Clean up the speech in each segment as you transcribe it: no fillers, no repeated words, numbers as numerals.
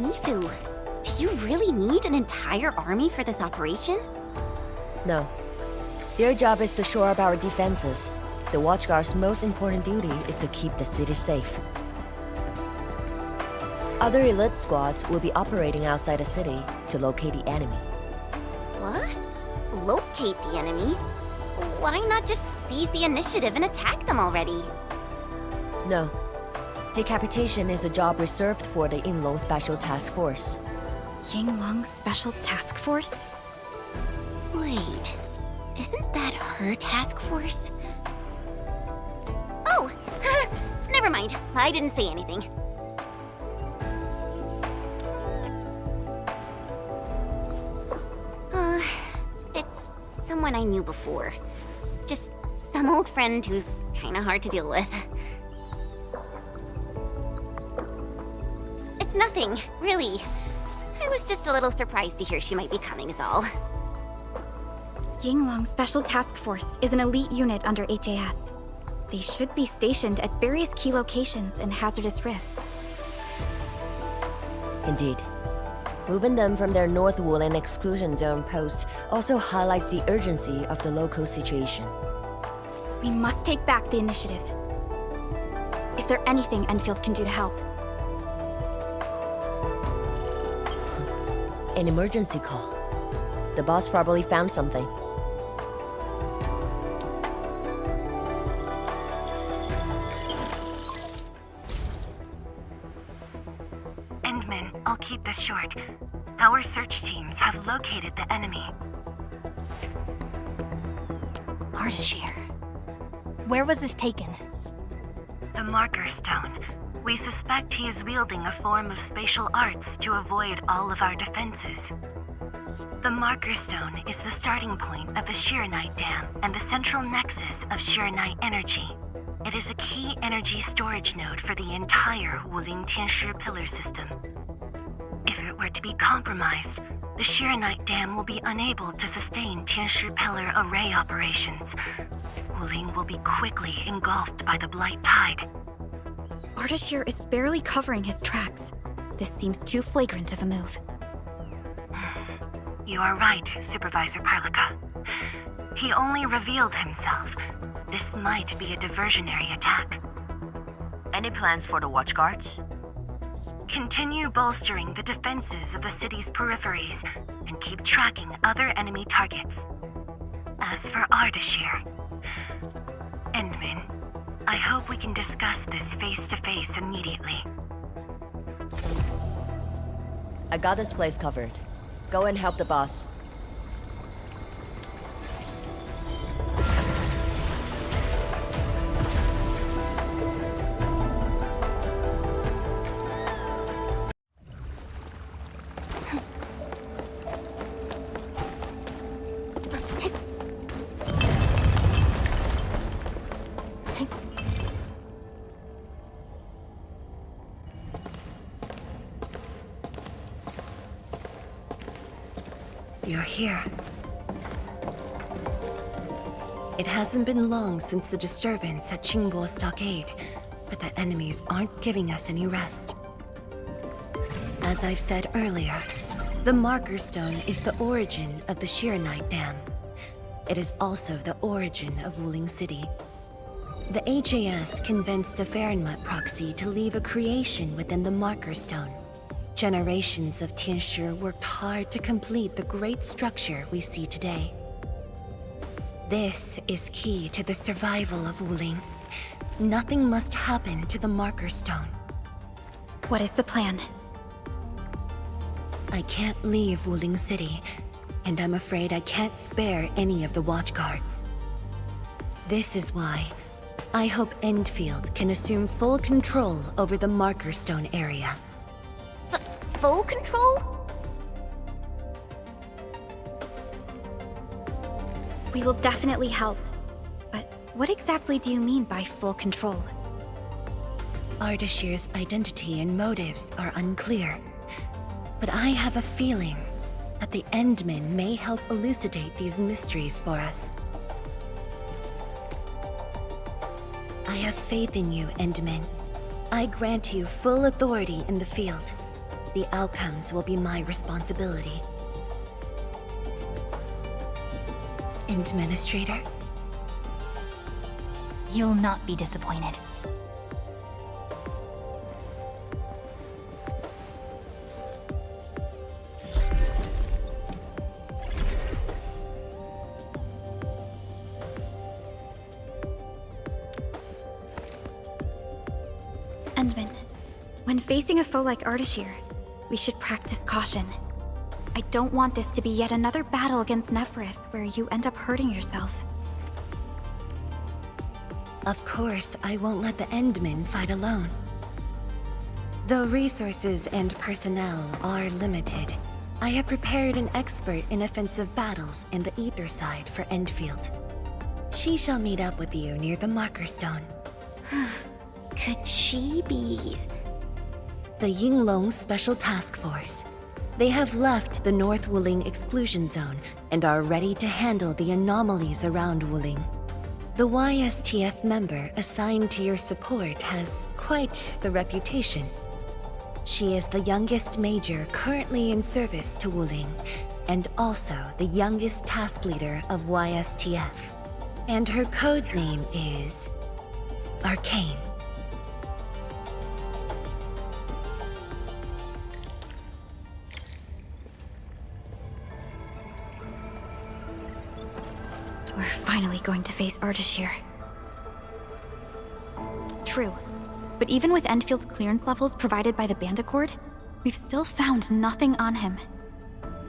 Mifu, do you really need an entire army for this operation? No. Their job is to shore up our defenses. The Watchguard's most important duty is to keep the city safe. Other elite squads will be operating outside the city to locate the enemy. What? Locate the enemy? Why not just seize the initiative and attack them already? No. Decapitation is a job reserved for the Yinglong Special Task Force. Yinglong Special Task Force? Wait, isn't that her task force? Oh! Never mind, I didn't say anything. It's someone I knew before. Just some old friend who's kinda hard to deal with. It's nothing, really. I was just a little surprised to hear she might be coming is all. Yinglong Special Task Force is an elite unit under HAS. They should be stationed at various key locations in hazardous rifts. Indeed. Moving them from their North Woolen exclusion zone post also highlights the urgency of the local situation. We must take back the initiative. Is there anything Enfield can do to help? An emergency call. The boss probably found something. Endman, I'll keep this short. Our search teams have located the enemy. Ardashir. Where was this taken? The Marker Stone. We suspect he is wielding a form of spatial arts to avoid all of our defenses. The Marker Stone is the starting point of the Sheernite Dam and the central nexus of Sheernite energy. It is a key energy storage node for the entire Wuling Tianshi pillar system. If it were to be compromised, the Sheernite Dam will be unable to sustain Tianshi pillar array operations. Wuling will be quickly engulfed by the Blight Tide. Ardashir is barely covering his tracks. This seems too flagrant of a move. You are right, Supervisor Parlika. He only revealed himself. This might be a diversionary attack. Any plans for the Watchguards? Continue bolstering the defenses of the city's peripheries and keep tracking other enemy targets. As for Ardashir, Endman, I hope we can discuss this face-to-face immediately. I got this place covered. Go and help the boss. You're here. It hasn't been long since the disturbance at Qingbo Stockade, but the enemies aren't giving us any rest. As I've said earlier, the Marker Stone is the origin of the Sheernite Dam. It is also the origin of Wuling City. The HAS convinced a Fahrenheit proxy to leave a creation within the Marker Stone. Generations of Tianshi worked hard to complete the great structure we see today. This is key to the survival of Wuling. Nothing must happen to the Marker Stone. What is the plan? I can't leave Wuling City, and I'm afraid I can't spare any of the Watchguards. This is why I hope Endfield can assume full control over the Marker Stone area. Full control? We will definitely help. But what exactly do you mean by full control? Ardashir's identity and motives are unclear. But I have a feeling that the Endmen may help elucidate these mysteries for us. I have faith in you, Endmen. I grant you full authority in the field. the outcomes will be my responsibility. Administrator? You'll not be disappointed. Endman, when facing a foe like Ardashir, we should practice caution. I don't want this to be yet another battle against Neferith where you end up hurting yourself. Of course, I won't let the Endmen fight alone. Though resources and personnel are limited, I have prepared an expert in offensive battles in the Ether side for Endfield. She shall meet up with you near the Marker Stone. Could she be... The Yinglong Special Task Force. They have left the North Wuling exclusion zone and are ready to handle the anomalies around Wuling. The YSTF member assigned to your support has quite the reputation. She is the youngest major currently in service to Wuling, and also the youngest task leader of YSTF. And her code name is... Arcane. We're finally going to face Ardashir. True. But even with Enfield's clearance levels provided by the Bandicord, we've still found nothing on him.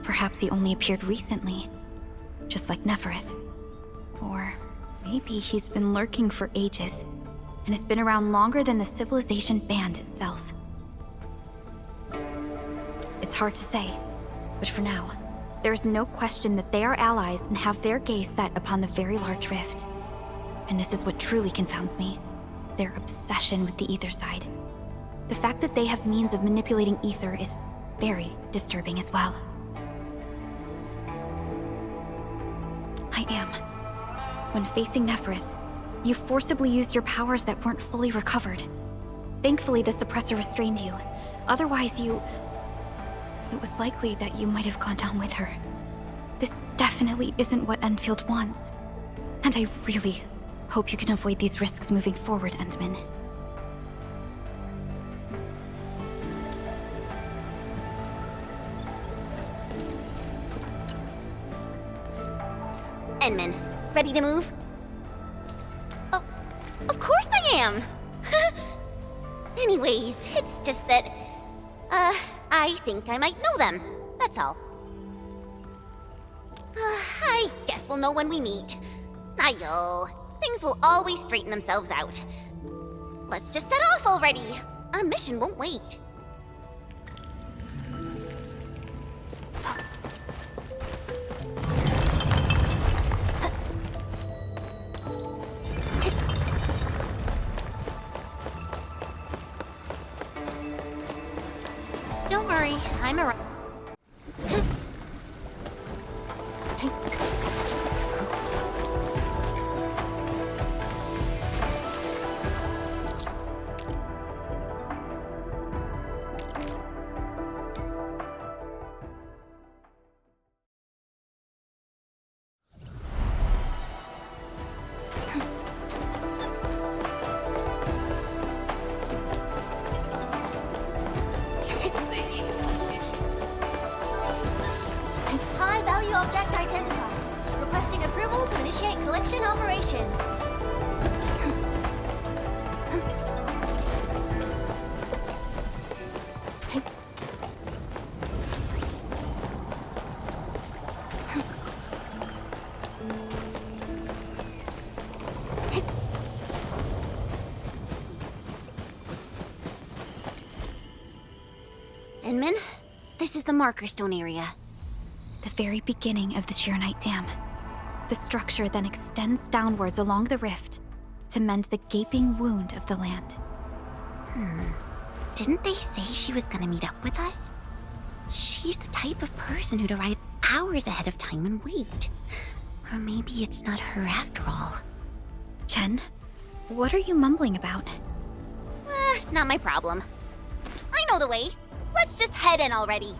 Perhaps he only appeared recently, just like Neferith. Or maybe he's been lurking for ages, and has been around longer than the civilization band itself. It's hard to say, but for now, there is no question that they are allies and have their gaze set upon the very large rift. And this is what truly confounds me. Their obsession with the ether side. The fact that they have means of manipulating ether is very disturbing as well. I am. When facing Neferith, you forcibly used your powers that weren't fully recovered. Thankfully, the suppressor restrained you. Otherwise, it was likely that you might have gone down with her. This definitely isn't what Enfield wants. And I really hope you can avoid these risks moving forward, Endman. Endman, ready to move? Oh, of course I am! Anyways, it's just that, I think I might know them. That's all. I guess we'll know when we meet. Ayo, things will always straighten themselves out. Let's just set off already. Our mission won't wait. Don't worry, I'm around. High-value object identified. Requesting approval to initiate collection operation. Inman, this is the Marker Stone area. The very beginning of the Sheernite Dam. The structure then extends downwards along the rift to mend the gaping wound of the land. Didn't they say she was gonna meet up with us? She's the type of person who'd arrive hours ahead of time and wait. Or maybe it's not her after all. Chen, what are you mumbling about? Not my problem. I know the way. Let's just head in already.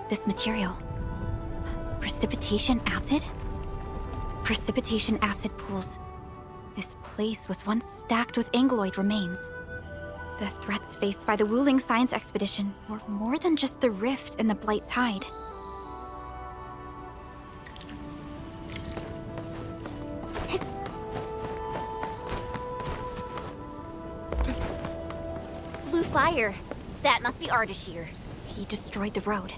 This material. Precipitation acid? Precipitation acid pools. This place was once stacked with Angeloid remains. The threats faced by the Wuling science expedition were more than just the rift in the Blight's hide. Blue fire. That must be Ardashir. He destroyed the road.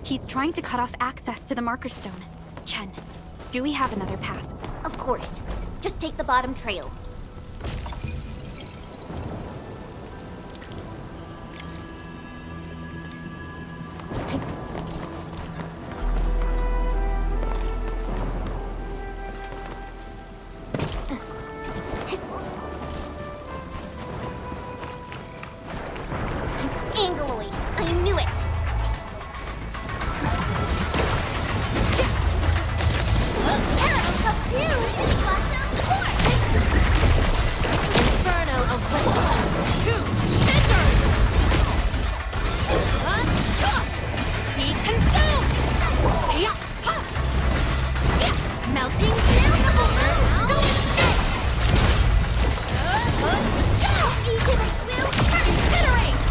He's trying to cut off access to the Marker Stone. Chen, do we have another path? Of course. Just take the bottom trail. Angeloid! I knew it! Arrow cup 2! Blossom Force! Inferno of Witch! 2! Scissors! Be consumed! Melting Beautiful Moon! Incinerate!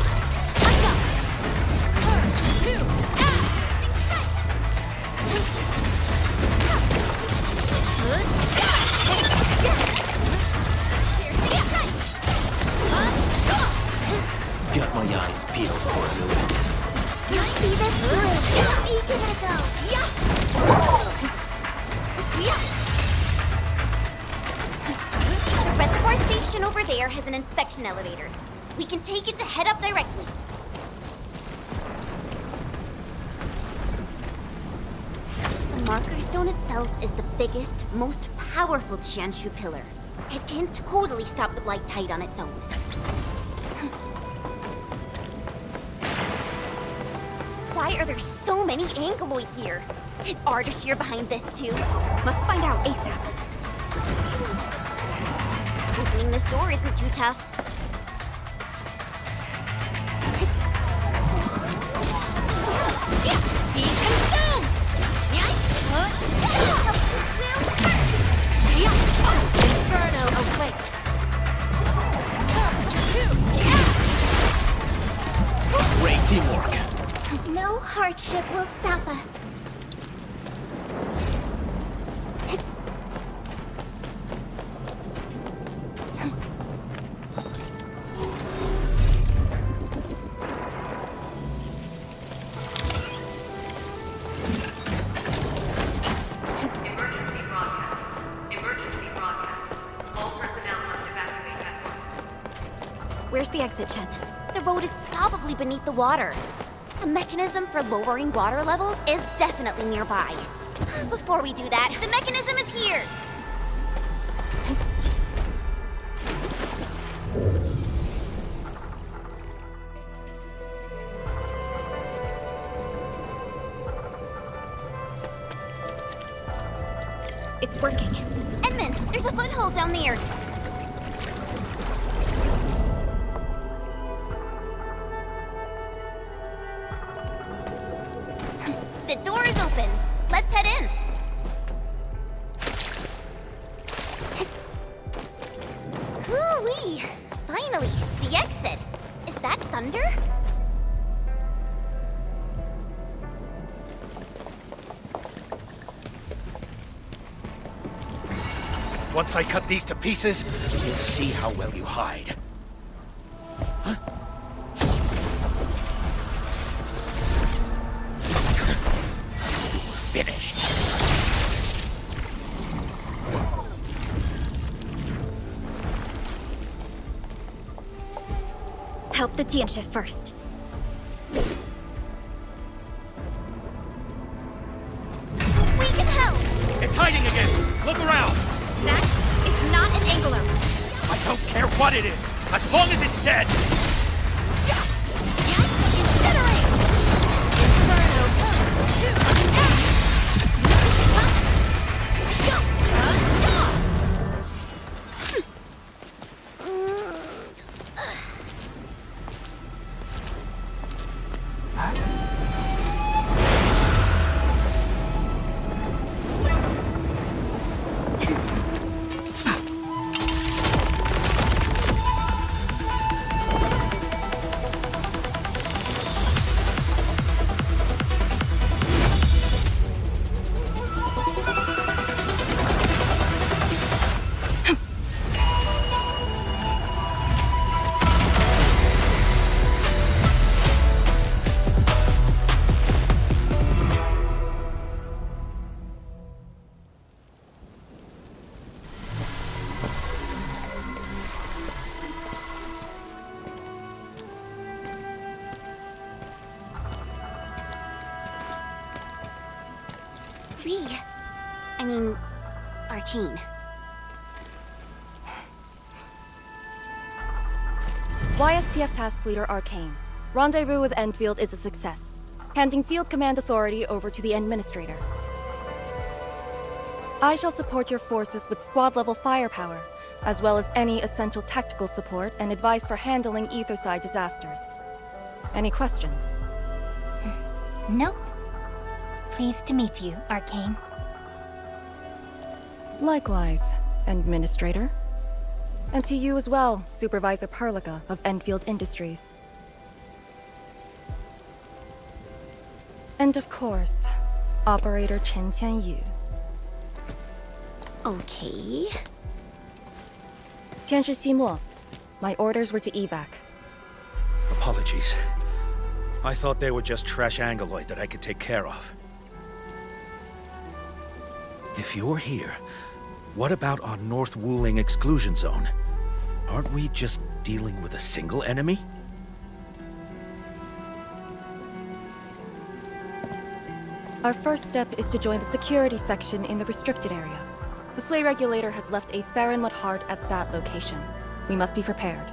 Got my eyes peeled for a new one. You see this through! Give it a go! The reservoir station over there has an inspection elevator. We can take it to head up directly. The Marker Stone itself is the biggest, most powerful Qianshu pillar. It can totally stop the Blight Tide on its own. Why are there so many Angeloid here? Is Ardashir behind this too? Let's find out ASAP. Opening this door isn't too tough. Be consumed! Inferno awaits. Great teamwork. No hardship will stop us. Emergency broadcast. Emergency broadcast. All personnel must evacuate at once. Where's the exit, Chen? The road is probably beneath the water. A mechanism for lowering water levels is definitely nearby. Before we do that, the mechanism is here! It's working. Edmund, there's a foothold down there. The door is open. Let's head in. Hoo-wee! Finally, the exit. Is that thunder? Once I cut these to pieces, you'll see how well you hide. Huh? Finished. help the Tianshi first. We can help! It's hiding again! Look around! That is not an Angler. I don't care what it is, as long as it's dead! Incinerate! Inferno! Arkane. YSTF Task Leader Arkane. Rendezvous with Endfield is a success. Handing field command authority over to the Administrator. I shall support your forces with squad-level firepower, as well as any essential tactical support and advice for handling Etherside disasters. Any questions? Nope. Pleased to meet you, Arkane. Likewise, Administrator. And to you as well, Supervisor Perlica of Enfield Industries. And of course, Operator Chen Tianyu. Okay. Tianshi Simo, my orders were to evac. Apologies. I thought they were just trash Angoloid that I could take care of. If you're here, what about our North Wuling exclusion zone? Aren't we just dealing with a single enemy? Our first step is to join the security section in the restricted area. The Sway Regulator has left a Farinmut heart at that location. We must be prepared.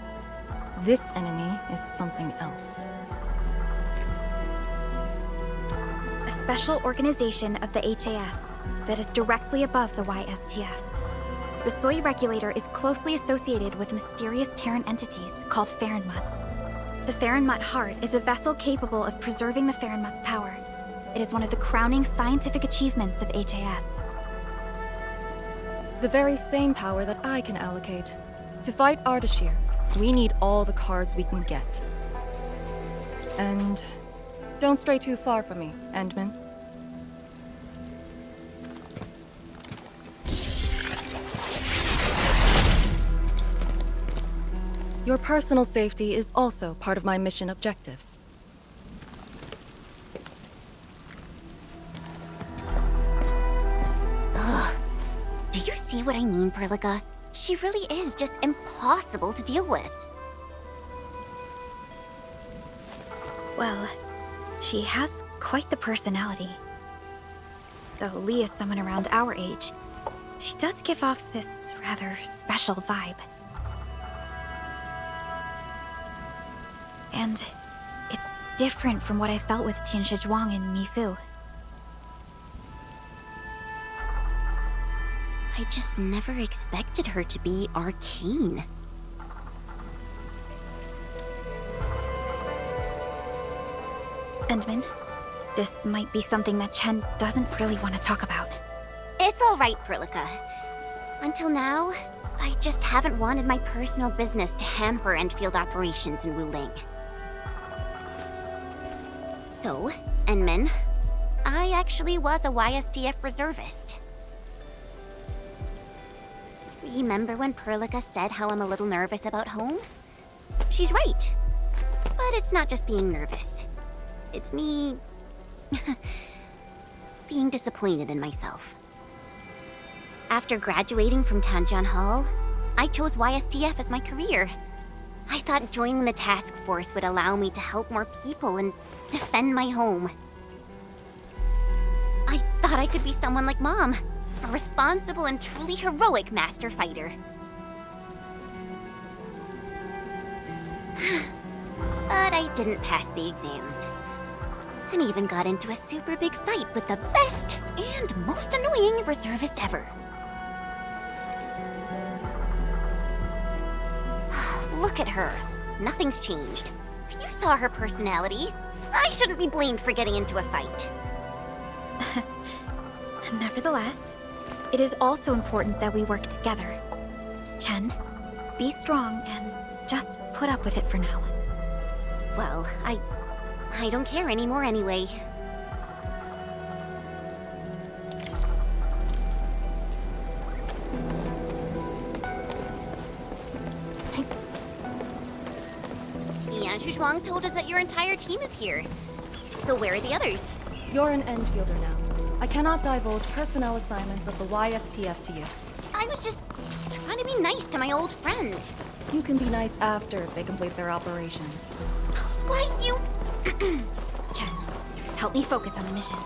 This enemy is something else. A special organization of the HAS that is directly above the YSTF. The Soy Regulator is closely associated with mysterious Terran entities called Farinmuts. The Farinmut Heart is a vessel capable of preserving the Farinmut's power. It is one of the crowning scientific achievements of HAS. The very same power that I can allocate. To fight Ardashir, we need all the cards we can get. And don't stray too far from me, Endman. Your personal safety is also part of my mission objectives. Do you see what I mean, Perlica? She really is just impossible to deal with. Well, she has quite the personality. Though Lee is someone around our age, she does give off this rather special vibe. And it's different from what I felt with Tianshi Zhuang and Mi Fu. I just never expected her to be Arkane. Endman, this might be something that Chen doesn't really want to talk about. It's all right, Perlica. Until now, I just haven't wanted my personal business to hamper Endfield operations in Wuling. So, Endman, I actually was a YSTF reservist. Remember when Perlica said how I'm a little nervous about home? She's right. But it's not just being nervous. It's me... being disappointed in myself. After graduating from Tanjian Hall, I chose YSTF as my career. I thought joining the task force would allow me to help more people and defend my home. I thought I could be someone like Mom, a responsible and truly heroic master fighter. But I didn't pass the exams. And even got into a super big fight with the best and most annoying reservist ever. Look at her. Nothing's changed. You saw her personality. I shouldn't be blamed for getting into a fight. Nevertheless, it is also important that we work together. Chen, be strong and just put up with it for now. Well, I don't care anymore anyway. Tian Zhuang told us that your entire team is here. So where are the others? You're an Endfielder now. I cannot divulge personnel assignments of the YSTF to you. I was just trying to be nice to my old friends. You can be nice after they complete their operations. Why, you... Chen, help me focus on the mission.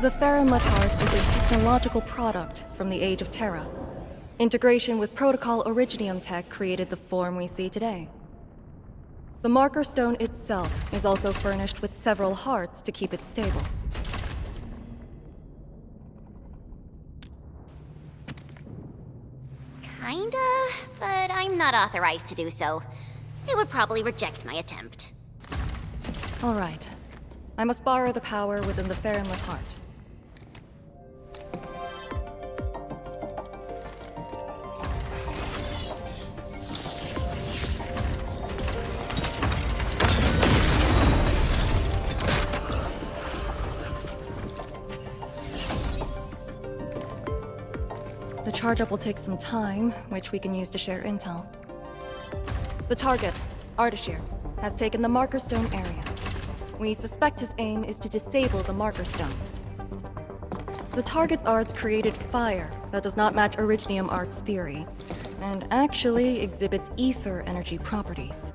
The Farron Mud Heart is a technological product from the Age of Terra. Integration with Protocol Originium tech created the form we see today. The marker stone itself is also furnished with several hearts to keep it stable. Kinda, but I'm not authorized to do so. It would probably reject my attempt. All right. I must borrow the power within the Farron Mud Heart. The charge-up will take some time, which we can use to share intel. The target, Ardashir, has taken the Marker Stone area. We suspect his aim is to disable the Marker Stone. The target's arts created fire that does not match Originium Art's theory, and actually exhibits ether energy properties.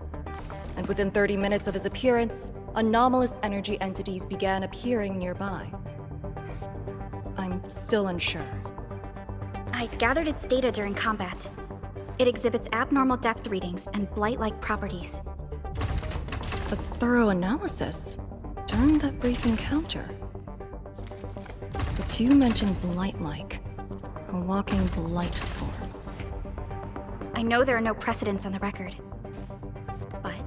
And within 30 minutes of his appearance, anomalous energy entities began appearing nearby. I'm still unsure. I gathered its data during combat. It exhibits abnormal depth readings and blight-like properties. A thorough analysis during that brief encounter. But you mentioned blight-like, a walking blight form. I know there are no precedents on the record. But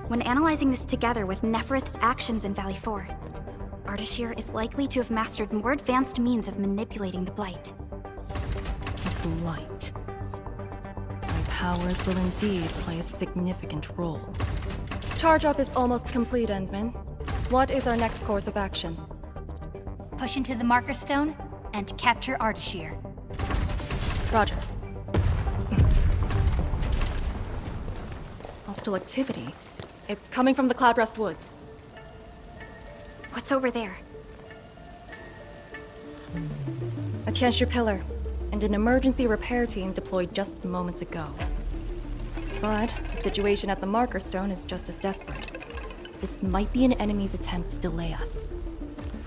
when analyzing this together with Neferith's actions in Valley 4, Ardashir is likely to have mastered more advanced means of manipulating the blight. Blight. My powers will indeed play a significant role. Charge-up is almost complete, Endman. What is our next course of action? Push into the Marker Stone and capture Ardashir. Roger. Hostile activity. It's coming from the Cloudrest Woods. What's over there? A Tianshi pillar, and an emergency repair team deployed just moments ago. But the situation at the Marker Stone is just as desperate. This might be an enemy's attempt to delay us.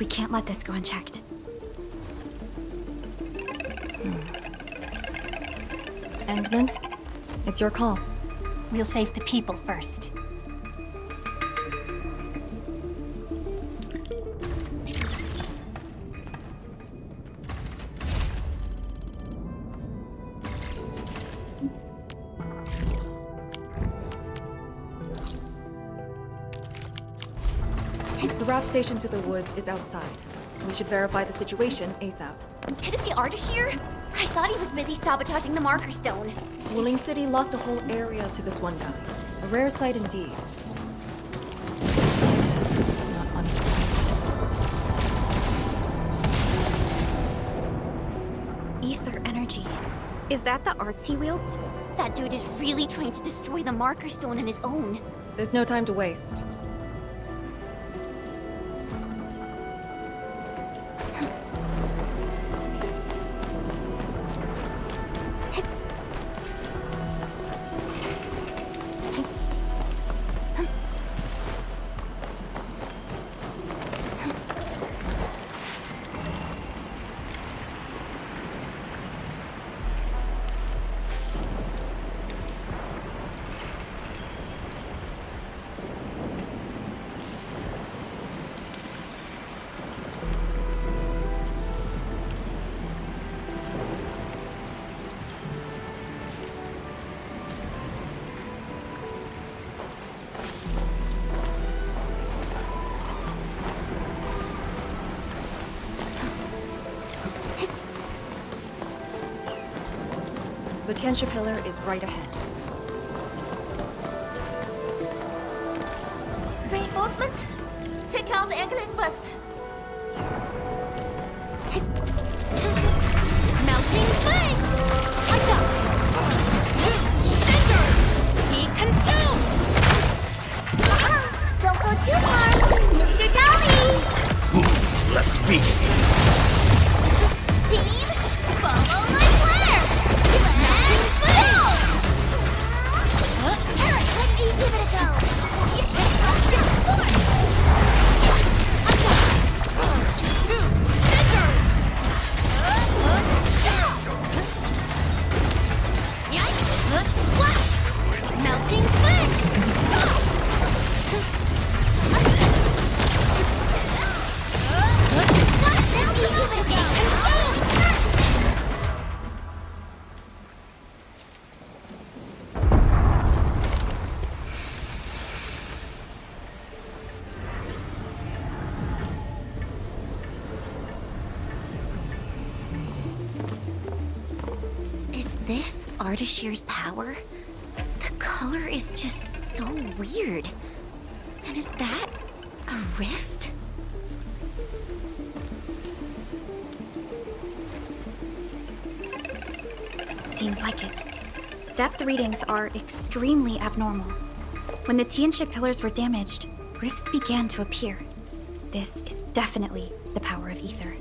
We can't let this go unchecked. Endman, it's your call. We'll save the people first. The raft station to the woods is outside. We should verify the situation ASAP. Could it be Ardashir? I thought he was busy sabotaging the marker stone. Wuling City lost a whole area to this one guy. A rare sight indeed. Not unexpected. Ether energy. Is that the arts he wields? That dude is really trying to destroy the marker stone on his own. There's no time to waste. The Tianxia pillar is right ahead. Reinforcements? Take out the angle first. Melting flame! I got this. Ender! Be consumed! Don't go too far, Mr. Dolly! Moves, let's feast. Team, follow my flare! Let's go! Eric, let me give it a go. Melting flame! Is this Ardashir's power? The color is just so weird. And is that a rift? Seems like it. Depth readings are extremely abnormal. When the Tianxia pillars were damaged, rifts began to appear. This is definitely the power of ether.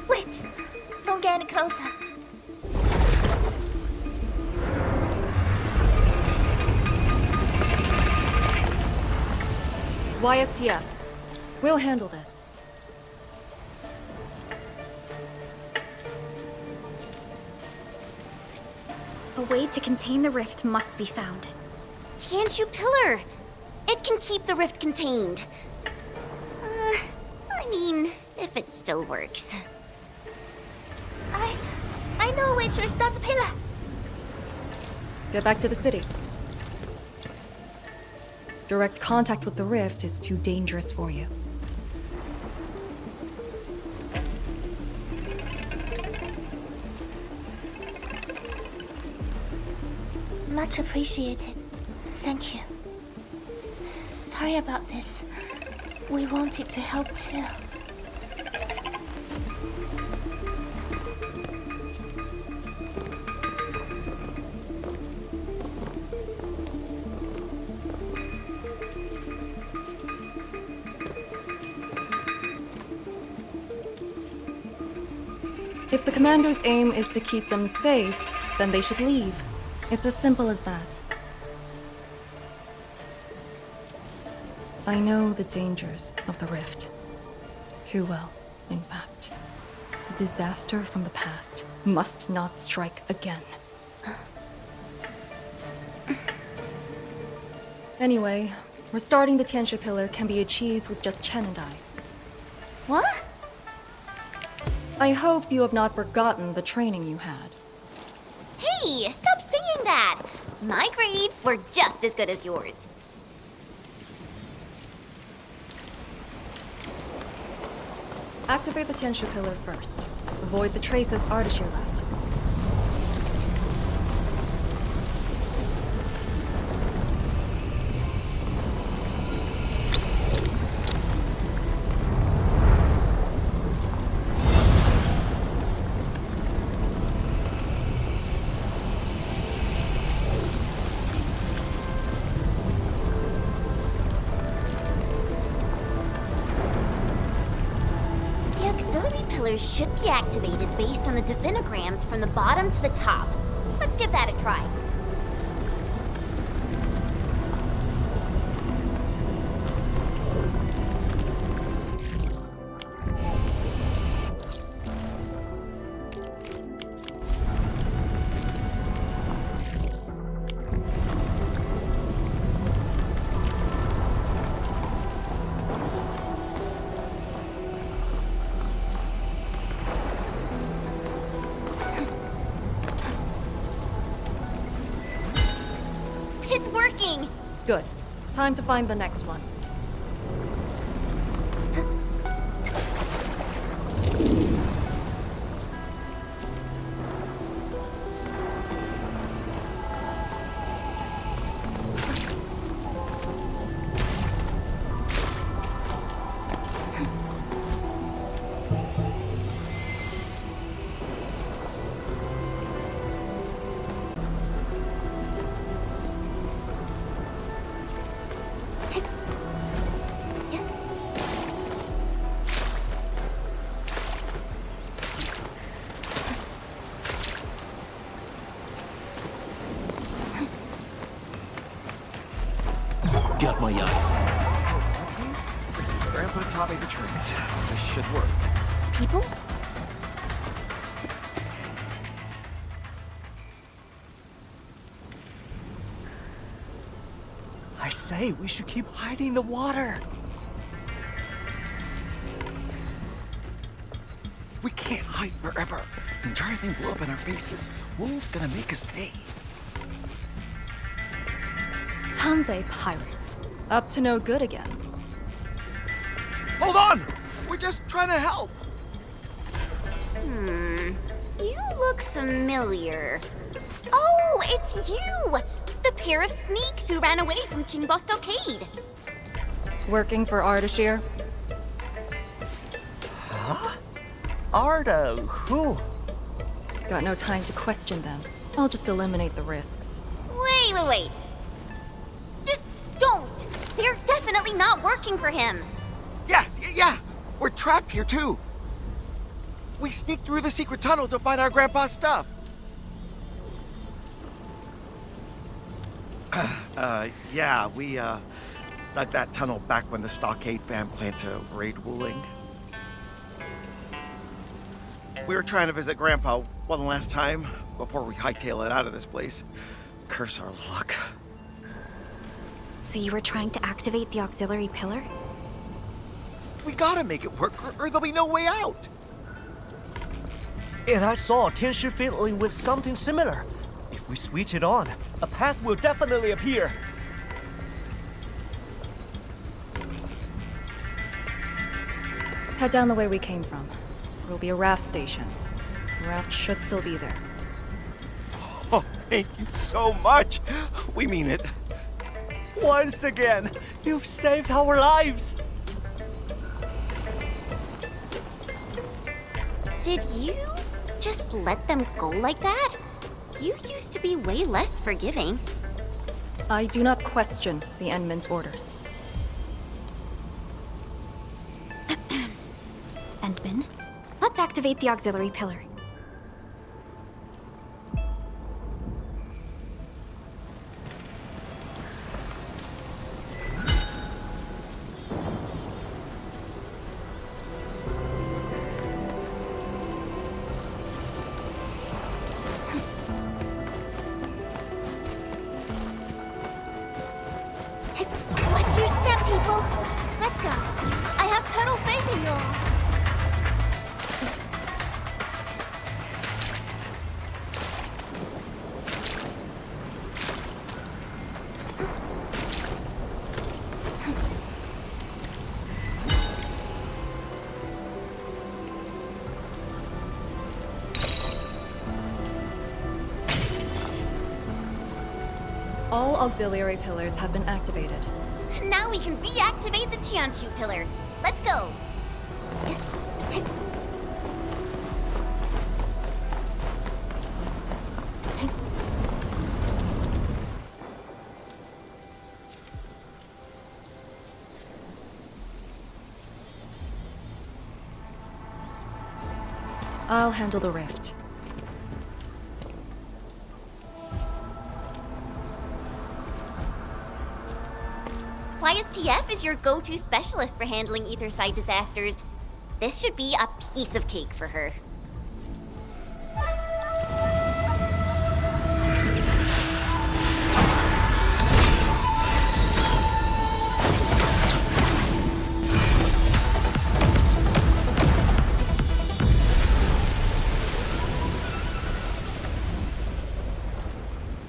Wait! Don't get any closer. YSTF. We'll handle this. A way to contain the rift must be found. Tianxia pillar! It can keep the rift contained. I mean, if it still works. I know which to restart the pillar. Get back to the city. Direct contact with the rift is too dangerous for you. Much appreciated. Thank you. Sorry about this. We wanted to help too. If the commander's aim is to keep them safe, then they should leave. It's as simple as that. I know the dangers of the rift. Too well, in fact. The disaster from the past must not strike again. Anyway, restarting the Tianxia pillar can be achieved with just Chen and I. What? I hope you have not forgotten the training you had. Hey, stop saying that! My grades were just as good as yours. Activate the tensure pillar first. Avoid the traces Ardashir left. The auxiliary pillars should be activated based on the divinograms from the bottom to the top. Let's give that a try. It's working! Good. Time to find the next one. Got my eyes. Grandpa taught me the tricks. This should work. People? I say, we should keep hiding in the water. We can't hide forever. The entire thing blew up in our faces. Wooling's gonna make us pay. Tanzai pirates. Up to no good again. Hold on! We're just trying to help. You look familiar. Oh, it's you! The pair of sneaks who ran away from Chingbao Stockade. Working for Ardashir? Arda, who? Got no time to question them. I'll just eliminate the risks. Wait. Just don't! They're definitely not working for him. Yeah! We're trapped here too. We sneaked through the secret tunnel to find our grandpa's stuff. We dug that tunnel back when the Stockade fam planned to raid Wuling. We were trying to visit Grandpa one last time before we hightail it out of this place. Curse our luck. So you were trying to activate the auxiliary pillar? We gotta make it work, or there'll be no way out. And I saw Tianshi fiddling with something similar. If we switch it on, a path will definitely appear. Head down the way we came from. There will be a raft station. The raft should still be there. Oh, thank you so much. We mean it. Once again, you've saved our lives. Did you just let them go like that? You used to be way less forgiving. I do not question the Endman's orders. Endman, let's activate the auxiliary pillar. Watch your step, people. Let's go. I have total faith in you all. All auxiliary pillars have been activated. Now we can reactivate the Tianshu pillar. Let's go. I'll handle the rift. YSTF is your go-to specialist for handling Etherside disasters. This should be a piece of cake for her.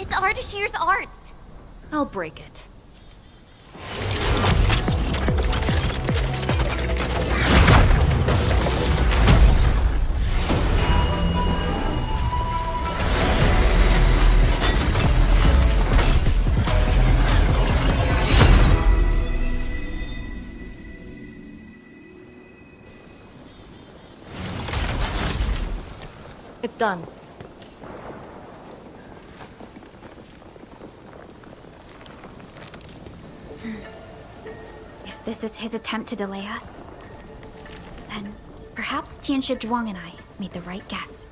It's Ardashir's arts. I'll break it. It's done. If this is his attempt to delay us, then perhaps Tianxia Zhuang and I made the right guess.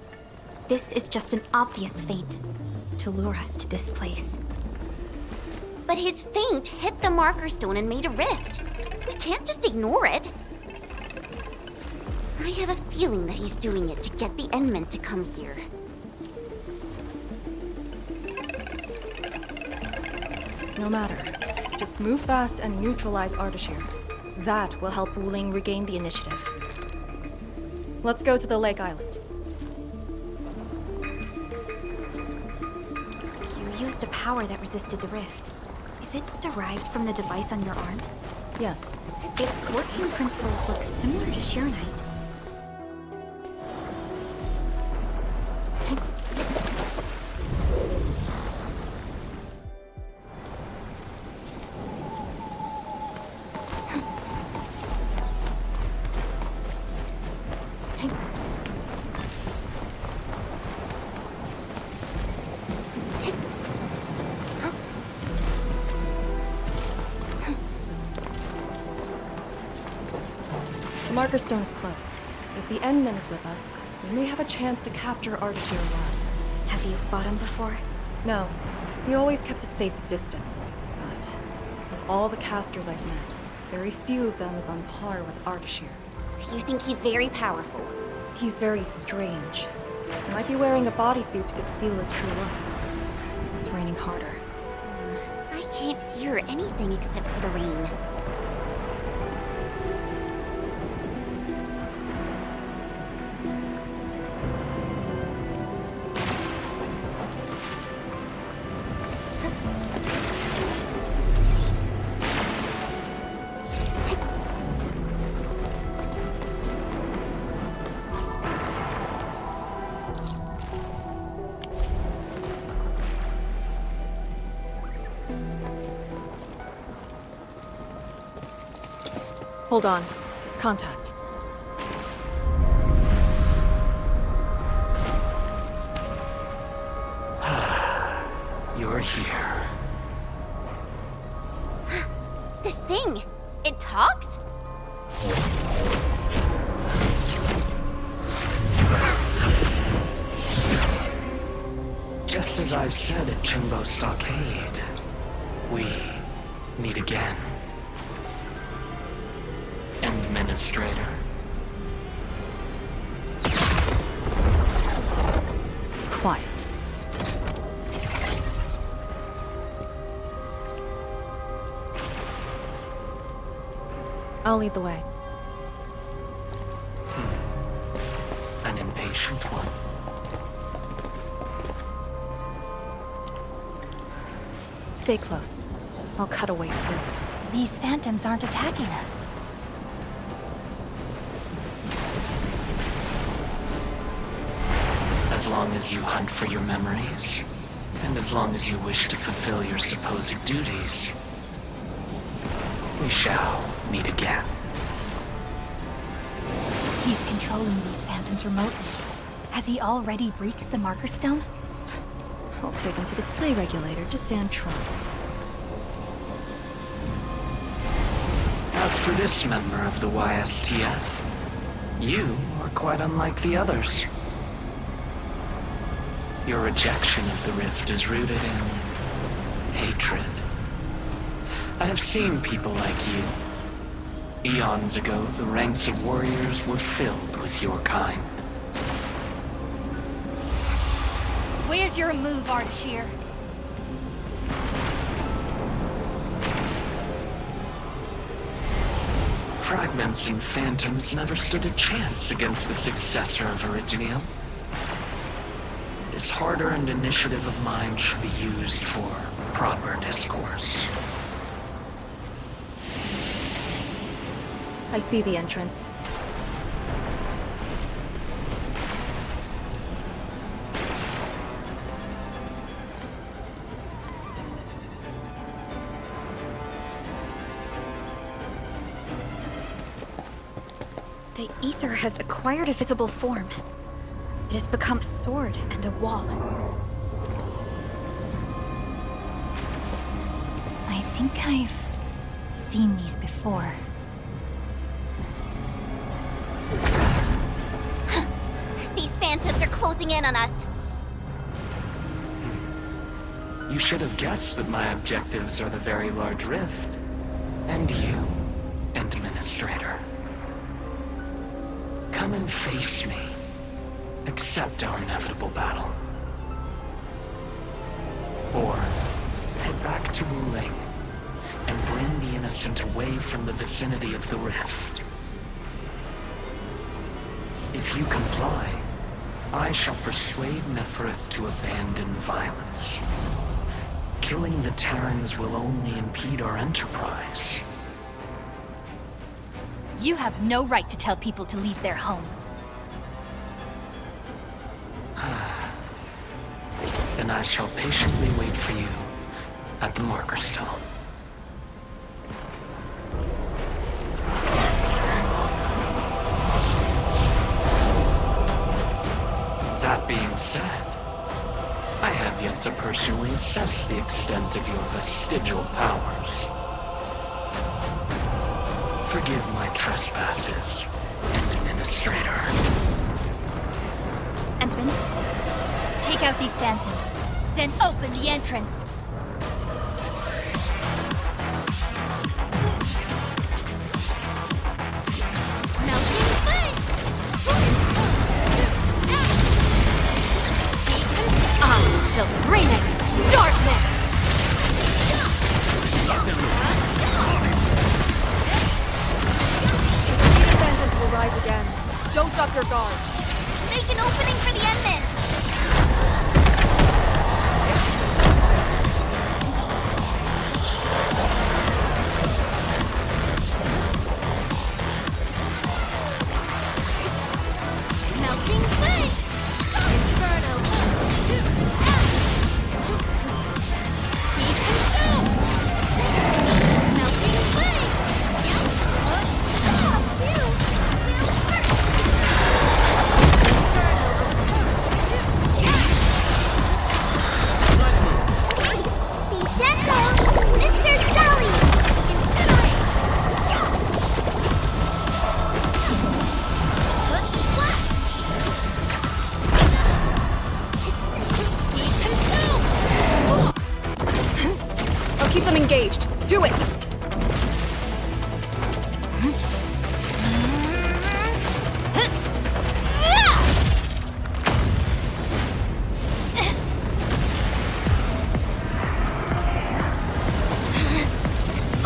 This is just an obvious feint to lure us to this place. But his feint hit the marker stone and made a rift. We can't just ignore it. I have a feeling that he's doing it to get the Endmen to come here. No matter. Just move fast and neutralize Ardashir. That will help Wuling regain the initiative. Let's go to the Lake Island. You used a power that resisted the rift. Is it derived from the device on your arm? Yes. Its working principles look similar to Sheernite. The Marker Stone is close. If the Endman is with us, we may have a chance to capture Ardashir alive. Have you fought him before? No. We always kept a safe distance. But of all the casters I've met, very few of them is on par with Ardashir. You think he's very powerful? He's very strange. He might be wearing a bodysuit to conceal his true looks. It's raining harder. I can't hear anything except for the rain. Hold on. Contact. You're here. This thing, it talks? Just as I've said at Jimbo Stockade, we meet again. Administrator. Quiet. I'll lead the way. An impatient one. Stay close. I'll cut away through. These phantoms aren't attacking us. As long as you hunt for your memories And as long as you wish to fulfill your supposed duties, we shall meet again. He's controlling these phantoms remotely. Has he already breached the Marker Stone? I'll take him to the sleigh regulator to stand trial. As for this member of the YSTF, you are quite unlike the others. Your rejection of the rift is rooted in hatred. I have seen people like you. Eons ago, the ranks of warriors were filled with your kind. Where's your move, Ardashir? Fragments and phantoms never stood a chance against the successor of Originium. This hard-earned initiative of mine should be used for proper discourse. I see the entrance. The ether has acquired a visible form. It has become a sword and a wall. I think I've seen these before. These phantoms are closing in on us. You should have guessed that my objectives are the very large rift. And you, Administrator. Come and face me. Accept our inevitable battle. Or head back to Wuling and bring the innocent away from the vicinity of the rift. If you comply, I shall persuade Nefereth to abandon violence. Killing the Terrans will only impede our enterprise. You have no right to tell people to leave their homes. Then I shall patiently wait for you at the Marker Stone. That being said, I have yet to personally assess the extent of your vestigial powers. Forgive my trespasses, Administrator. Entman, take out these phantoms, then open the entrance. I shall bring it darkness! These phantoms will rise again. Don't drop your guard. Make an opening for the Endmen! Melting flame! Inferno! Be consumed! Melting flame! Be gentle! Mr. Sally! Incinerate! I'll keep them engaged. Do it!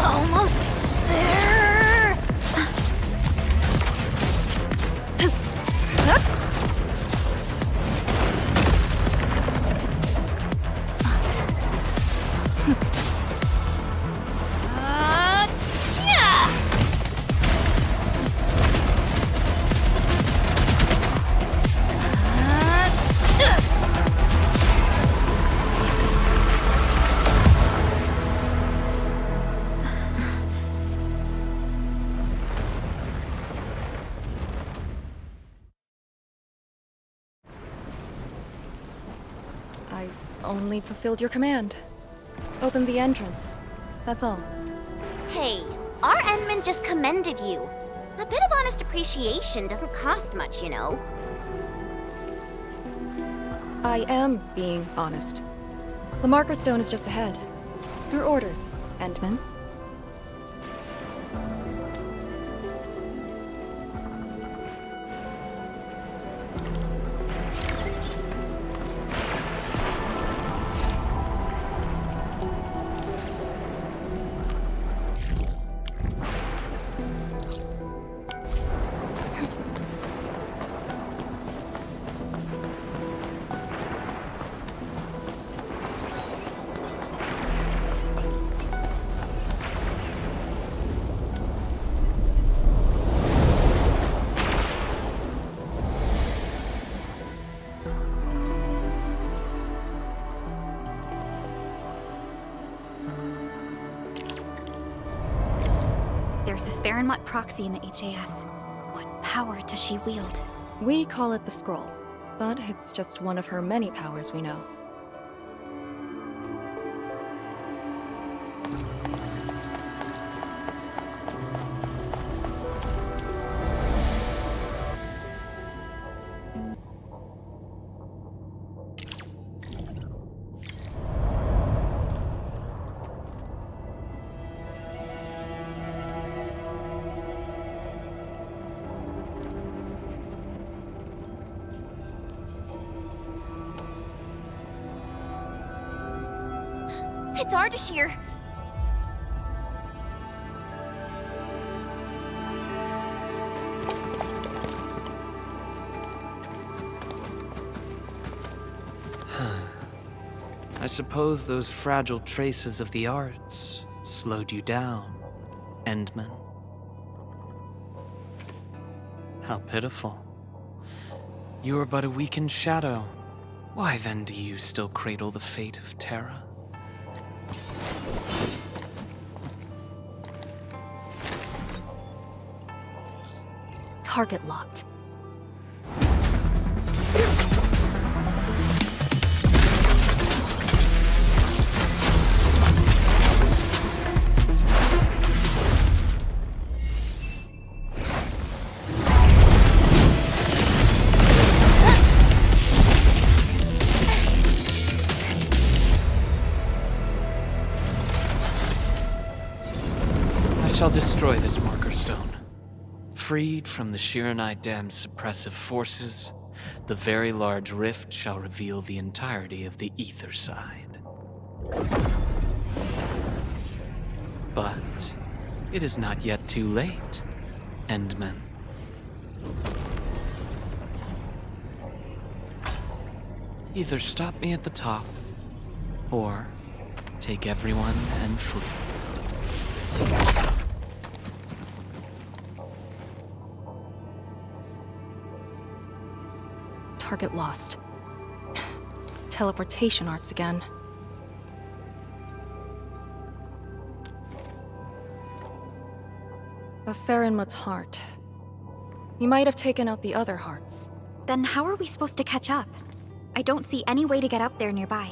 Almost there! Yeah! only fulfilled your command. Opened the entrance. That's all. Hey, our Endman just commended you. A bit of honest appreciation doesn't cost much, you know. I am being honest. The marker stone is just ahead. Your orders, Endman. There's a Farenmut proxy in the HAS. What power does she wield? We call it the Scroll, but it's just one of her many powers we know. It's Ardashir. I suppose those fragile traces of the arts slowed you down, Endman. How pitiful. You are but a weakened shadow. Why then do you still cradle the fate of Terra? Target locked. I shall destroy this marker stone. Freed from the Shiranai Dam's suppressive forces, the very large rift shall reveal the entirety of the ether side. But it is not yet too late, Endman. Either stop me at the top, or take everyone and flee. Target lost. Teleportation arts again. A Farenmut's heart. He might have taken out the other hearts. Then how are we supposed to catch up? I don't see any way to get up there nearby.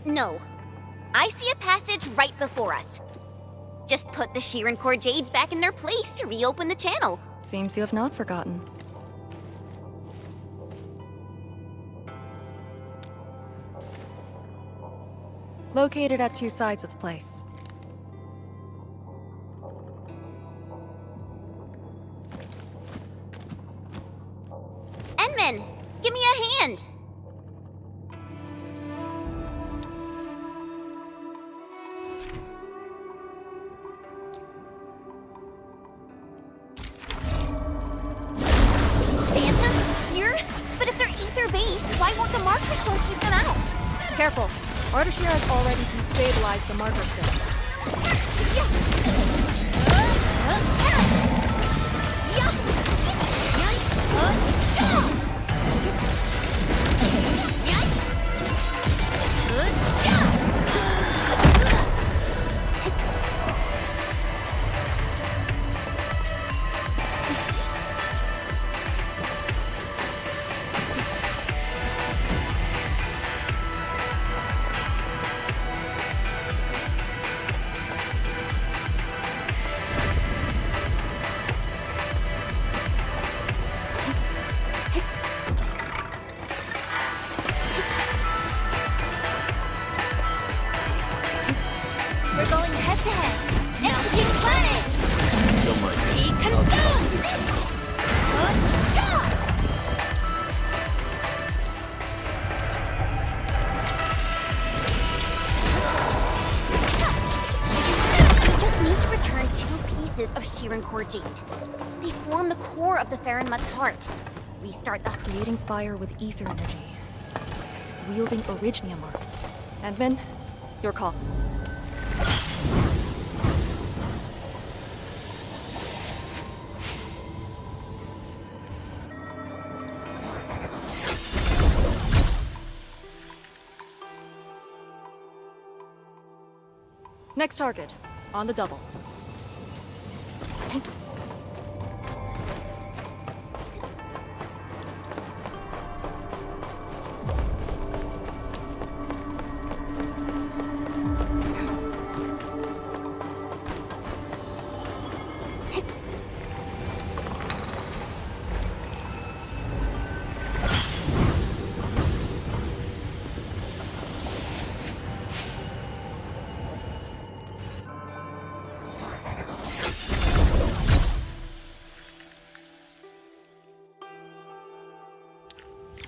No. I see a passage right before us. Just put the Shiran Core Jades back in their place to reopen the channel. Seems you have not forgotten. Located at two sides of the place. Endman, give me a hand. Phantoms here? But if they're ether-based, why won't the marker stone keep them out? Careful! Ardashir has already destabilized the marker stone. We're going head to head. Execute plan! Don't mind me. Be consumed! Good shot! We just need to return 2 pieces of Shirin Core Jade. They form the core of the Farenmut's heart. Restart the... Creating fire with ether energy. As if wielding Orignium arts. Admin, your call. Next target, on the double.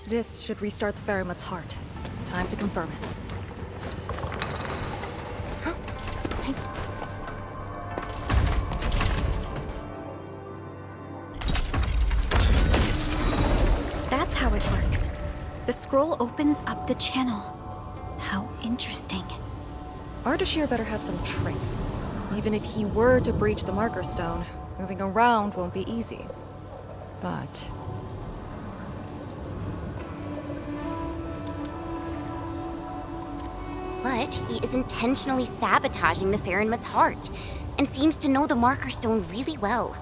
This should restart the Farenmut's heart. Time to confirm it. That's how it works. The scroll opens up the channel. How interesting. Ardashir better have some tricks. Even if he were to breach the Marker Stone, moving around won't be easy. But... But he is intentionally sabotaging the Farenmut's heart, and seems to know the Marker Stone really well.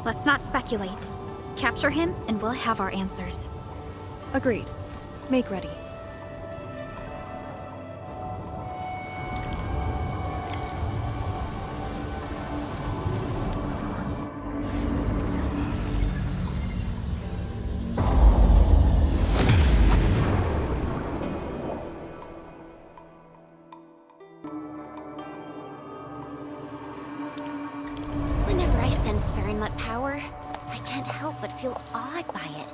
Let's not speculate. Capture him, and we'll have our answers. agreed. Make ready. Whenever I sense Farenmut power, I can't help but feel awed by it.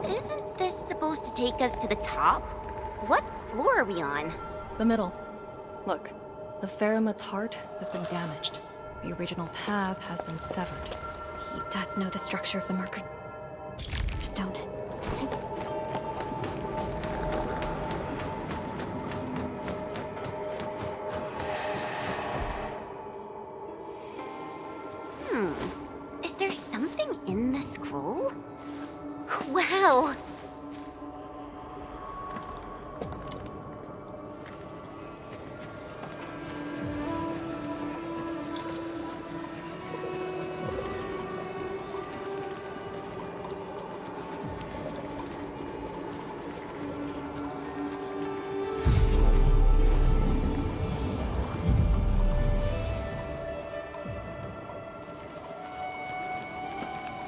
Isn't this supposed to take us to the top? What floor are we on? The middle. Look, the Faramut's heart has been damaged. The original path has been severed. He does know the structure of the marker stone. Is there something in the scroll? Wow!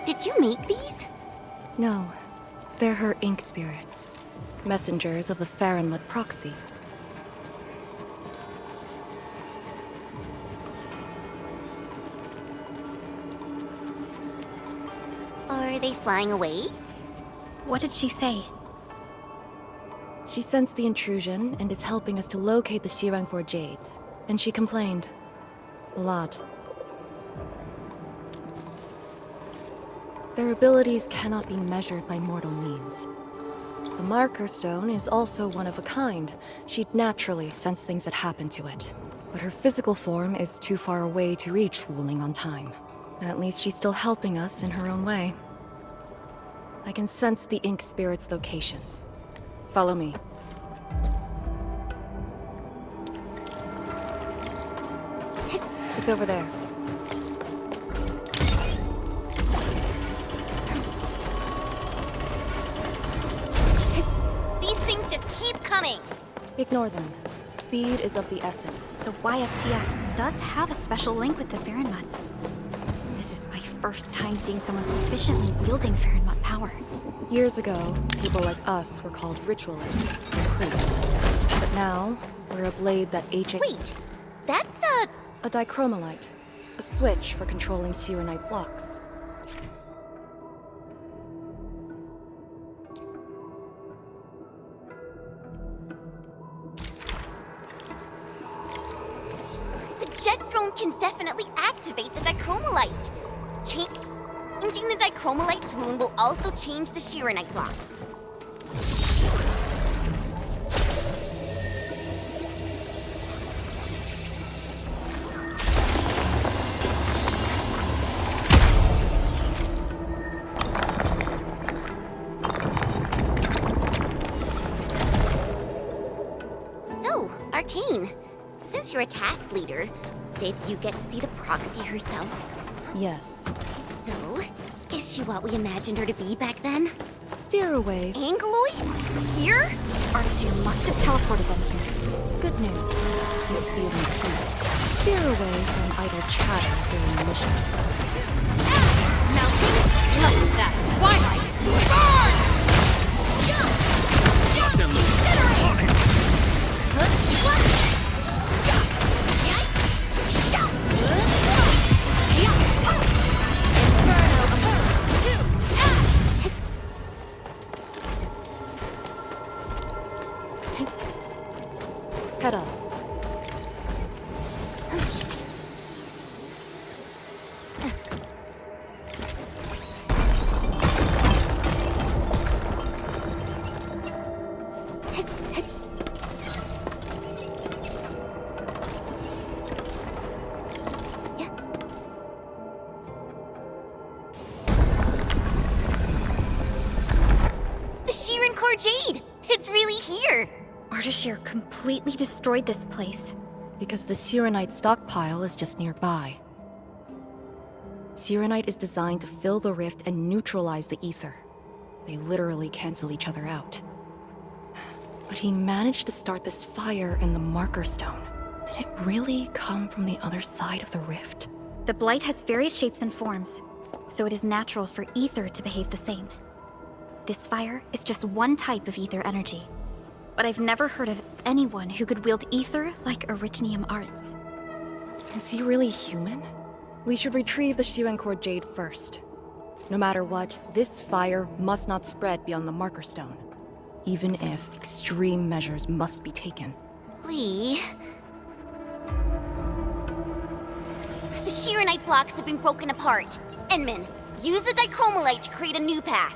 Did you make these? No, they're her ink spirits. Messengers of the Farenmut proxy. Are they flying away? What did she say? She sensed the intrusion and is helping us to locate the Shirankor Jades. And she complained. A lot. Their abilities cannot be measured by mortal means. The Marker Stone is also one of a kind. She'd naturally sense things that happen to it. But her physical form is too far away to reach Wuling on time. At least she's still helping us in her own way. I can sense the ink spirit's locations. Follow me. It's over there. Ignore them. Speed is of the essence. The YSTF does have a special link with the Farenmuts. This is my first time seeing someone proficiently wielding Farenmut power. Years ago, people like us were called ritualists and priests. But now, we're a blade that Wait, that's a dichromolite. A switch for controlling Sirenite blocks. The jet drone can definitely activate the dichromolite. Changing the dichromolite's rune will also change the Shirenite blocks. So, Arcane, since you're a task leader, did you get to see the proxy herself? Yes. So, is she what we imagined her to be back then? Steer away. Angeloid? Here? Artisan must have teleported them here. Good news. He's feeling heat. Steer away from idle chatter during missions. Melting? Like that. Twilight! Burn! Jump! Jump! Incinerate! Head up. The Shirin Core Jade! It's really here! Ardashir completely destroyed this place. Because the Sirenite stockpile is just nearby. Sirenite is designed to fill the rift and neutralize the ether. They literally cancel each other out. But he managed to start this fire in the Marker Stone. Did it really come from the other side of the rift? The Blight has various shapes and forms, so it is natural for ether to behave the same. This fire is just one type of ether energy. But I've never heard of anyone who could wield ether like Originium Arts. Is he really human? We should retrieve the Shirencore Jade first. No matter what, this fire must not spread beyond the Marker Stone. Even if extreme measures must be taken. Lee... The Shirenite blocks have been broken apart. Enman, use the dichromolite to create a new path.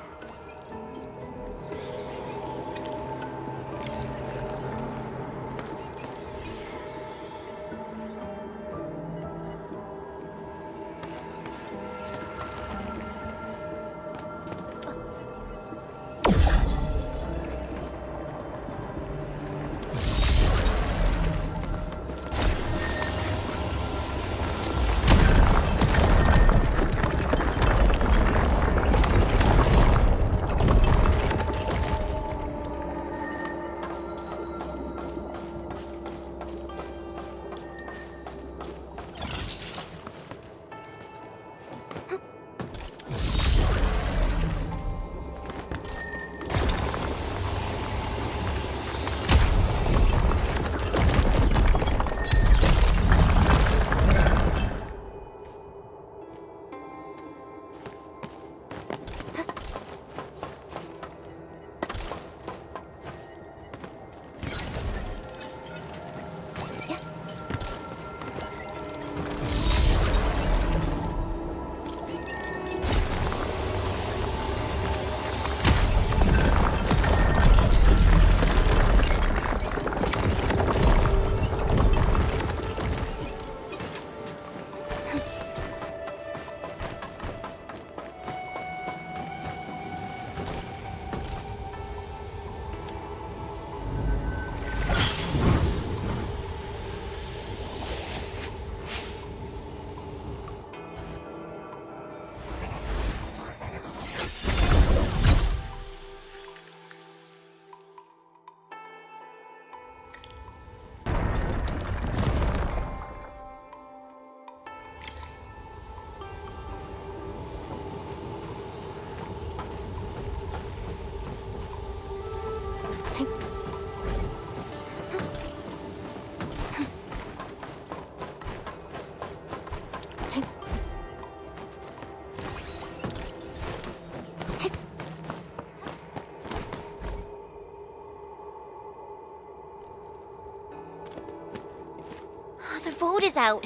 code is out.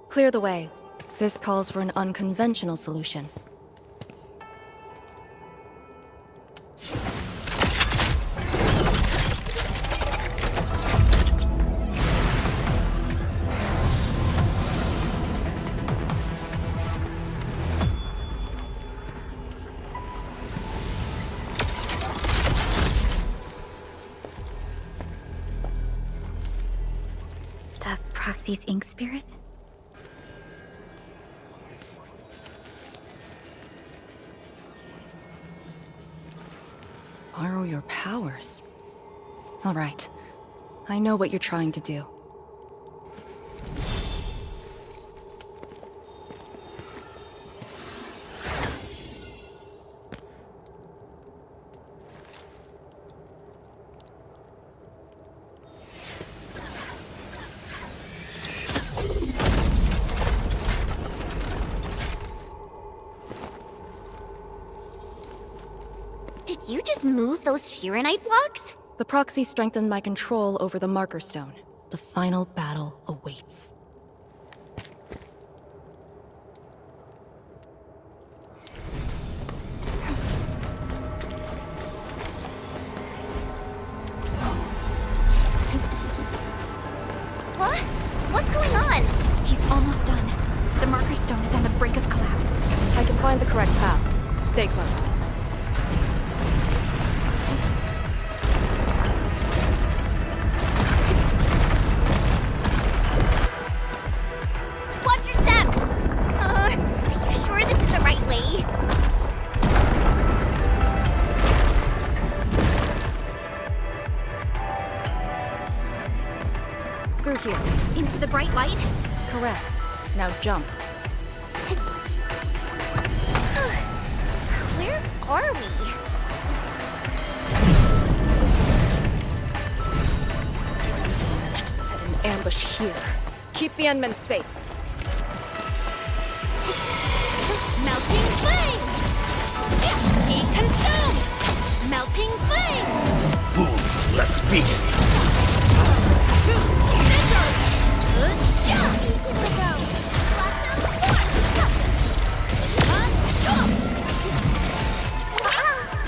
Clear the way. This calls for an unconventional solution. The Proxy's ink spirit? Borrow your powers. All right. I know what you're trying to do. Did you just move those Shirenite blocks? The proxy strengthened my control over the marker stone. The final battle awaits. What? What's going on? He's almost done. The marker stone is on the brink of collapse. I can find the correct path. Stay close. Watch your step! Are you sure this is the right way? Through here. Into the bright light? Correct. Now jump. Where are we? Set an ambush here. Keep the Endmen safe. Melting flame! Be consumed! Melting flame! Wolves, let's feast!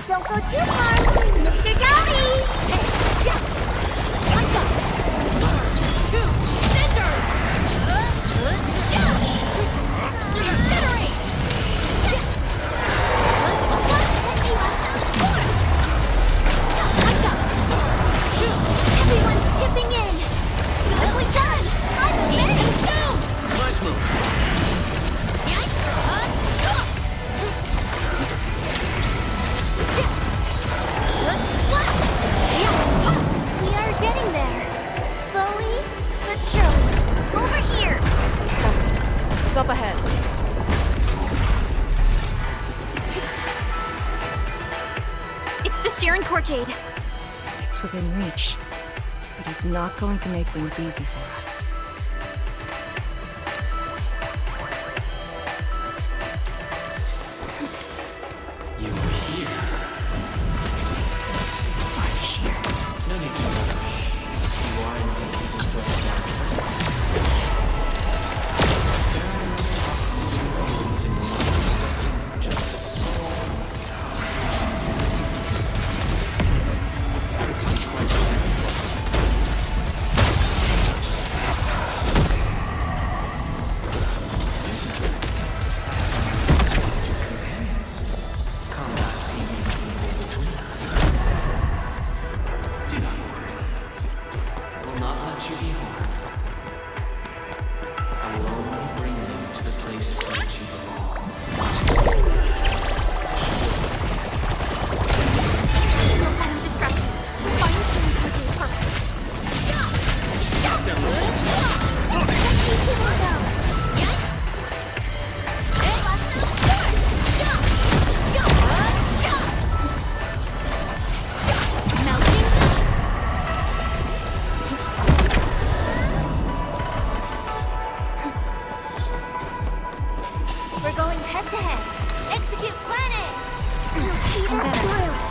Don't go too far, Mr. Dolly! Everyone's chipping in! Nicely done! I'm amazing too! Nice moves. We are getting there. Slowly, but surely. Over here! I sense it. It's up ahead. It's the Sharon Core Jade. It's within reach. But he's not going to make things easy for us. You were here. Sheer. No need to worry. You are indeed the destroyer of There are no moments in your life. Just companions. Combat seems to be between us. Do not worry. I will not let you be harmed. I will only bring you to the place to which you belong. Don't let him distract you. Find the Sharon Core Jade first. We're going head to head. Execute planet! We'll see I'm that better. through.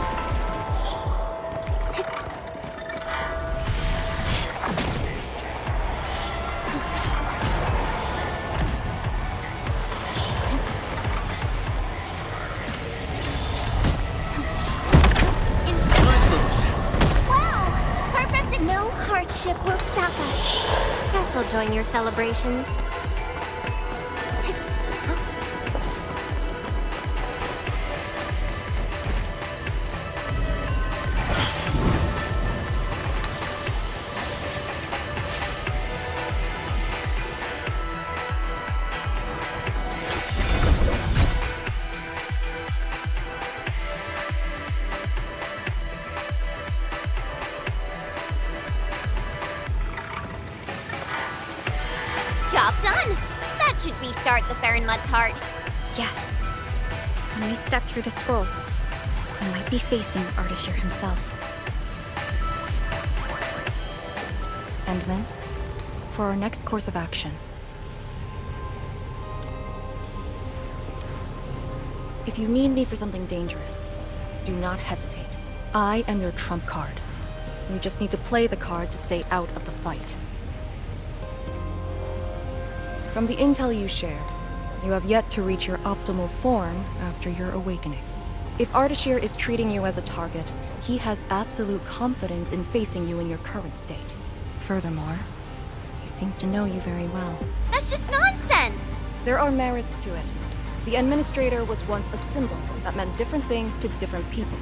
join your celebrations? Job done! That should restart the Mud's heart. Yes. When we step through the scroll, we might be facing Ardashir himself. Endman, for our next course of action. If you need me for something dangerous, do not hesitate. I am your trump card. You just need to play the card to stay out of the fight. From the intel you share, you have yet to reach your optimal form after your awakening. If Ardashir is treating you as a target, he has absolute confidence in facing you in your current state. Furthermore, he seems to know you very well. That's just nonsense! There are merits to it. The Administrator was once a symbol that meant different things to different people,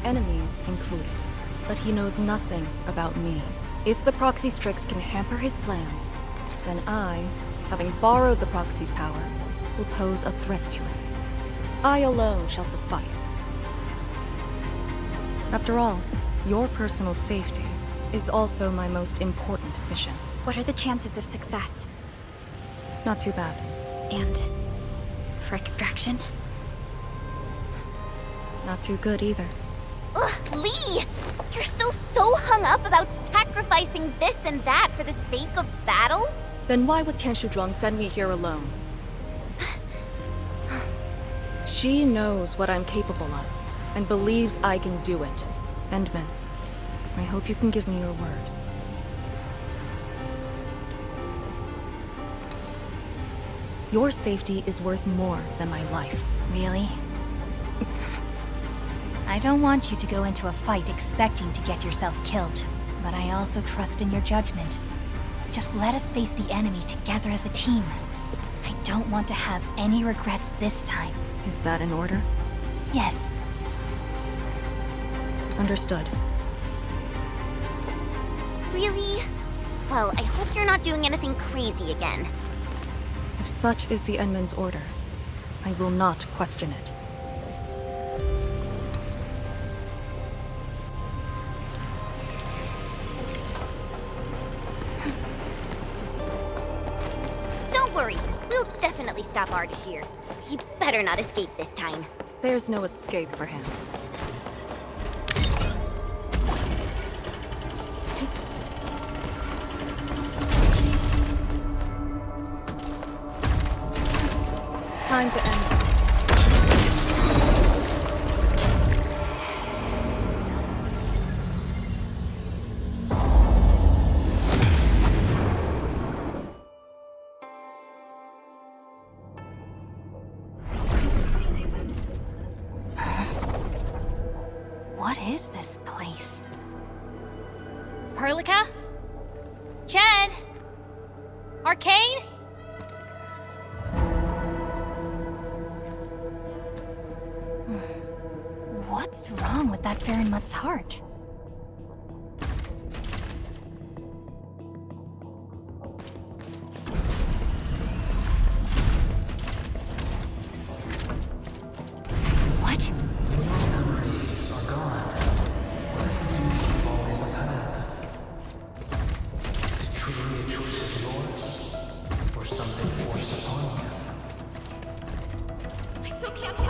enemies included. But he knows nothing about me. If the Proxy Strix can hamper his plans, then I, having borrowed the Proxy's power, will pose a threat to him. I alone shall suffice. After all, your personal safety is also my most important mission. What are the chances of success? Not too bad. And for extraction? Not too good either. Ugh, Lee! You're still so hung up about sacrificing this and that for the sake of battle? Then why would Tian Shuzhuang send me here alone? She knows what I'm capable of, and believes I can do it. Endman, I hope you can give me your word. Your safety is worth more than my life. Really? I don't want you to go into a fight expecting to get yourself killed, but I also trust in your judgment. Just let us face the enemy together as a team. I don't want to have any regrets this time. Is that an order? Yes. Understood. Really? Well, I hope you're not doing anything crazy again. If such is the Endman's order, I will not question it. Don't worry, we'll definitely stop Ardashir. He better not escape this time. There's no escape for him. Time to end. What is this place? Perlica? Chen? Arcane? What's wrong with that Mud's heart? What? When your memories are gone, what do you keep always upheld? Is it truly a choice of yours, or something forced upon you? I still can't tell.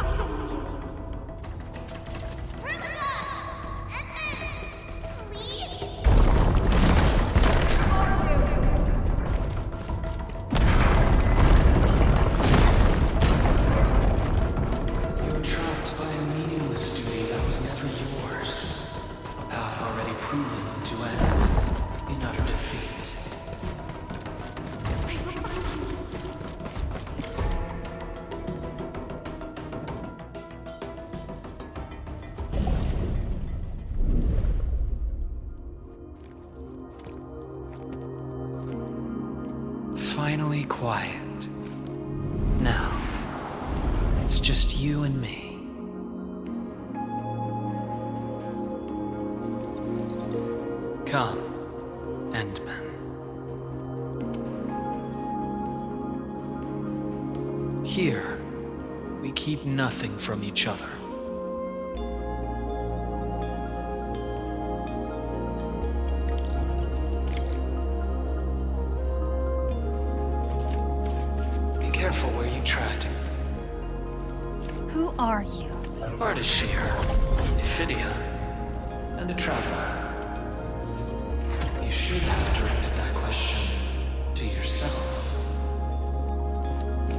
finally quiet. Now, it's just you and me. Come, Endmen. Here, we keep nothing from each other. Be careful where you tread. Who are you? Ardashir, Ephidia, and a traveler. You should have directed that question to yourself.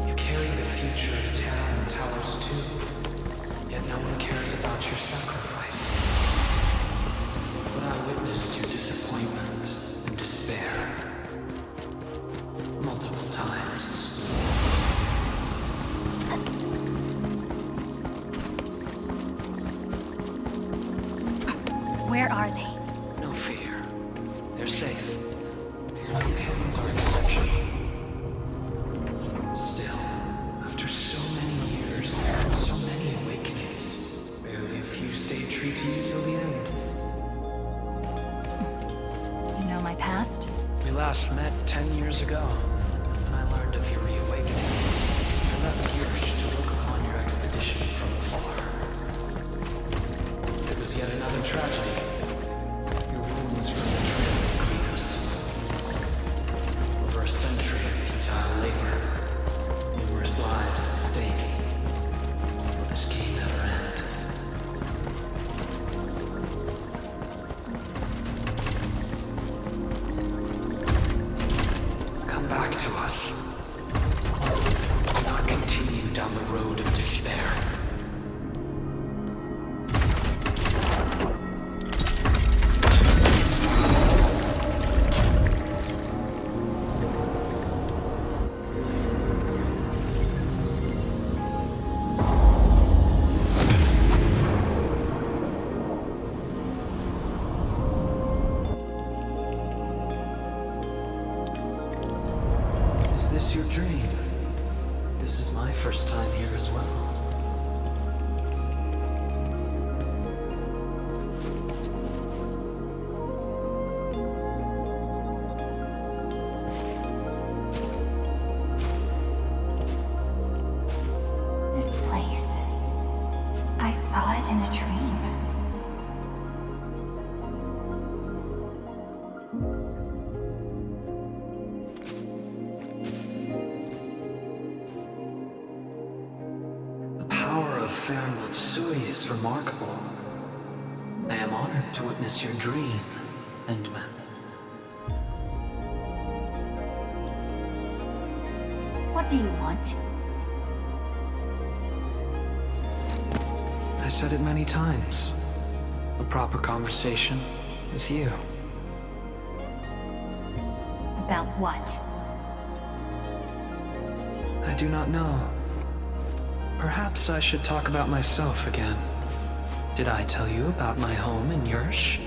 You carry the future of Terra and Talos too, yet no one cares about your sacrifice. But I witnessed your disappointment and despair multiple times. Where are they? No fear. They're safe. Companions are exceptional. Still, after so many years, so many awakenings, barely a few stayed true to you till the end. You know my past? We last met 10 years ago, and I learned of your reawakening. I left Hirsch to look upon your expedition from afar. It was yet another tragedy. Your wounds from the trail of Grievous. Over a century of futile labor, numerous lives at stake. Will this game ever end? Come back to us. Do not continue down the road of despair. Is this your dream? This is my first time here as well. This place. I saw it in a dream. The power of Fairn Matsui is remarkable. I am honored to witness your dream, Endman. What do you want? I said it many times. A proper conversation with you. About what? I do not know. Perhaps I should talk about myself again. Did I tell you about my home in Yursh?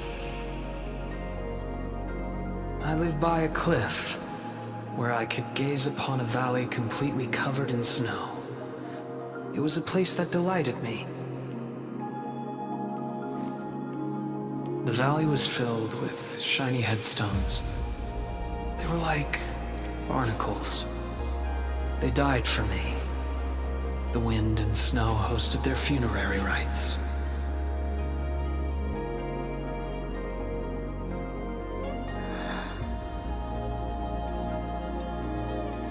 I live by a cliff, where I could gaze upon a valley completely covered in snow. It was a place that delighted me. The valley was filled with shiny headstones. They were like barnacles. They died for me. The wind and snow hosted their funerary rites.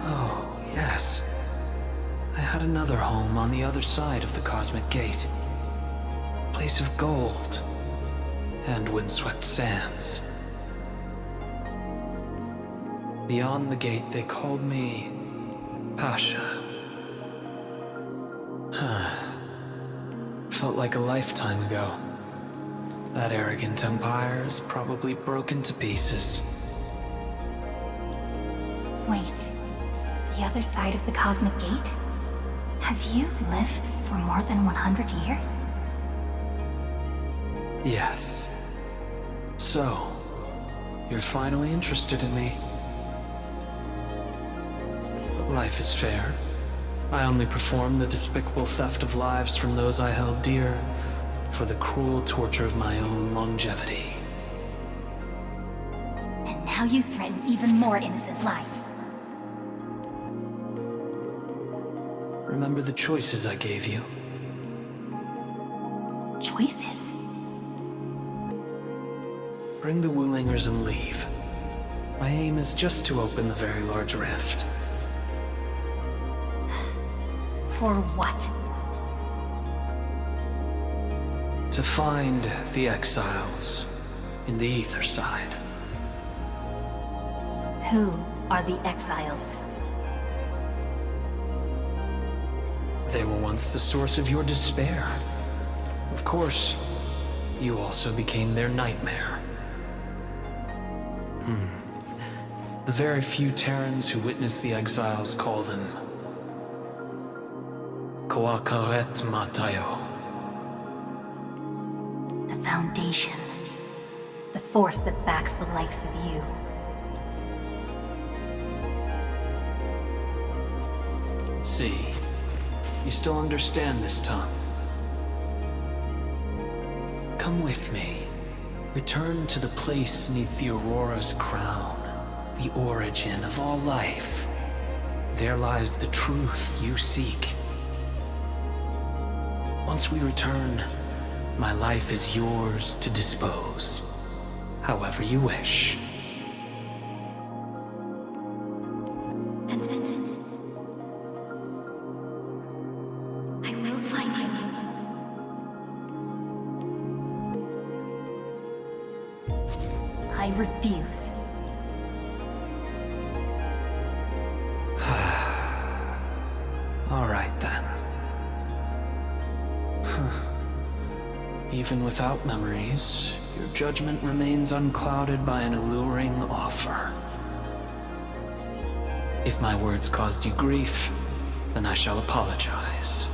Oh, yes. I had another home on the other side of the Cosmic Gate. A place of gold and windswept sands. Beyond the gate, they called me Pasha. Felt like a lifetime ago. That arrogant empire is probably broken to pieces. Wait. The other side of the Cosmic Gate? Have you lived for more than 100 years? Yes. So, you're finally interested in me. Life is fair. I only performed the despicable theft of lives from those I held dear for the cruel torture of my own longevity. And now you threaten even more innocent lives. Remember the choices I gave you? Choices? Bring the Wulingers and leave. My aim is just to open the very large rift. For what? To find the exiles in the ether side. Who are the exiles? They were once the source of your despair. Of course, you also became their nightmare. The very few Terrans who witnessed the exiles call them Koakaret Matayo. The Foundation. The force that backs the likes of you. See, you still understand this tongue. Come with me. Return to the place neath the Aurora's crown, the origin of all life. There lies the truth you seek. Once we return, my life is yours to dispose, however you wish. I will find you. I refuse. All right then. Even without memories, your judgment remains unclouded by an alluring offer. If my words caused you grief, then I shall apologize.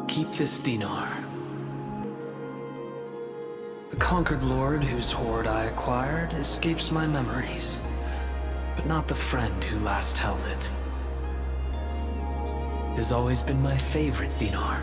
Keep this dinar. The conquered lord whose hoard I acquired escapes my memories, but not the friend who last held it. It has always been my favorite dinar.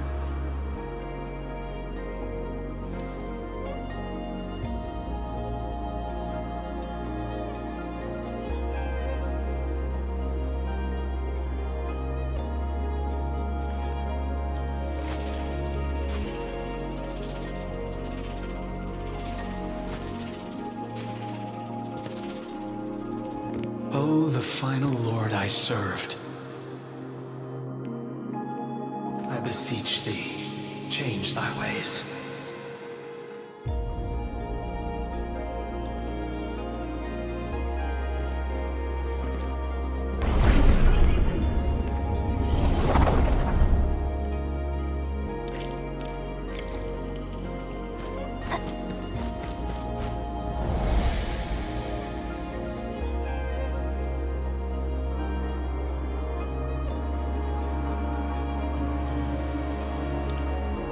Oh, the final lord I served. I beseech thee, change thy ways.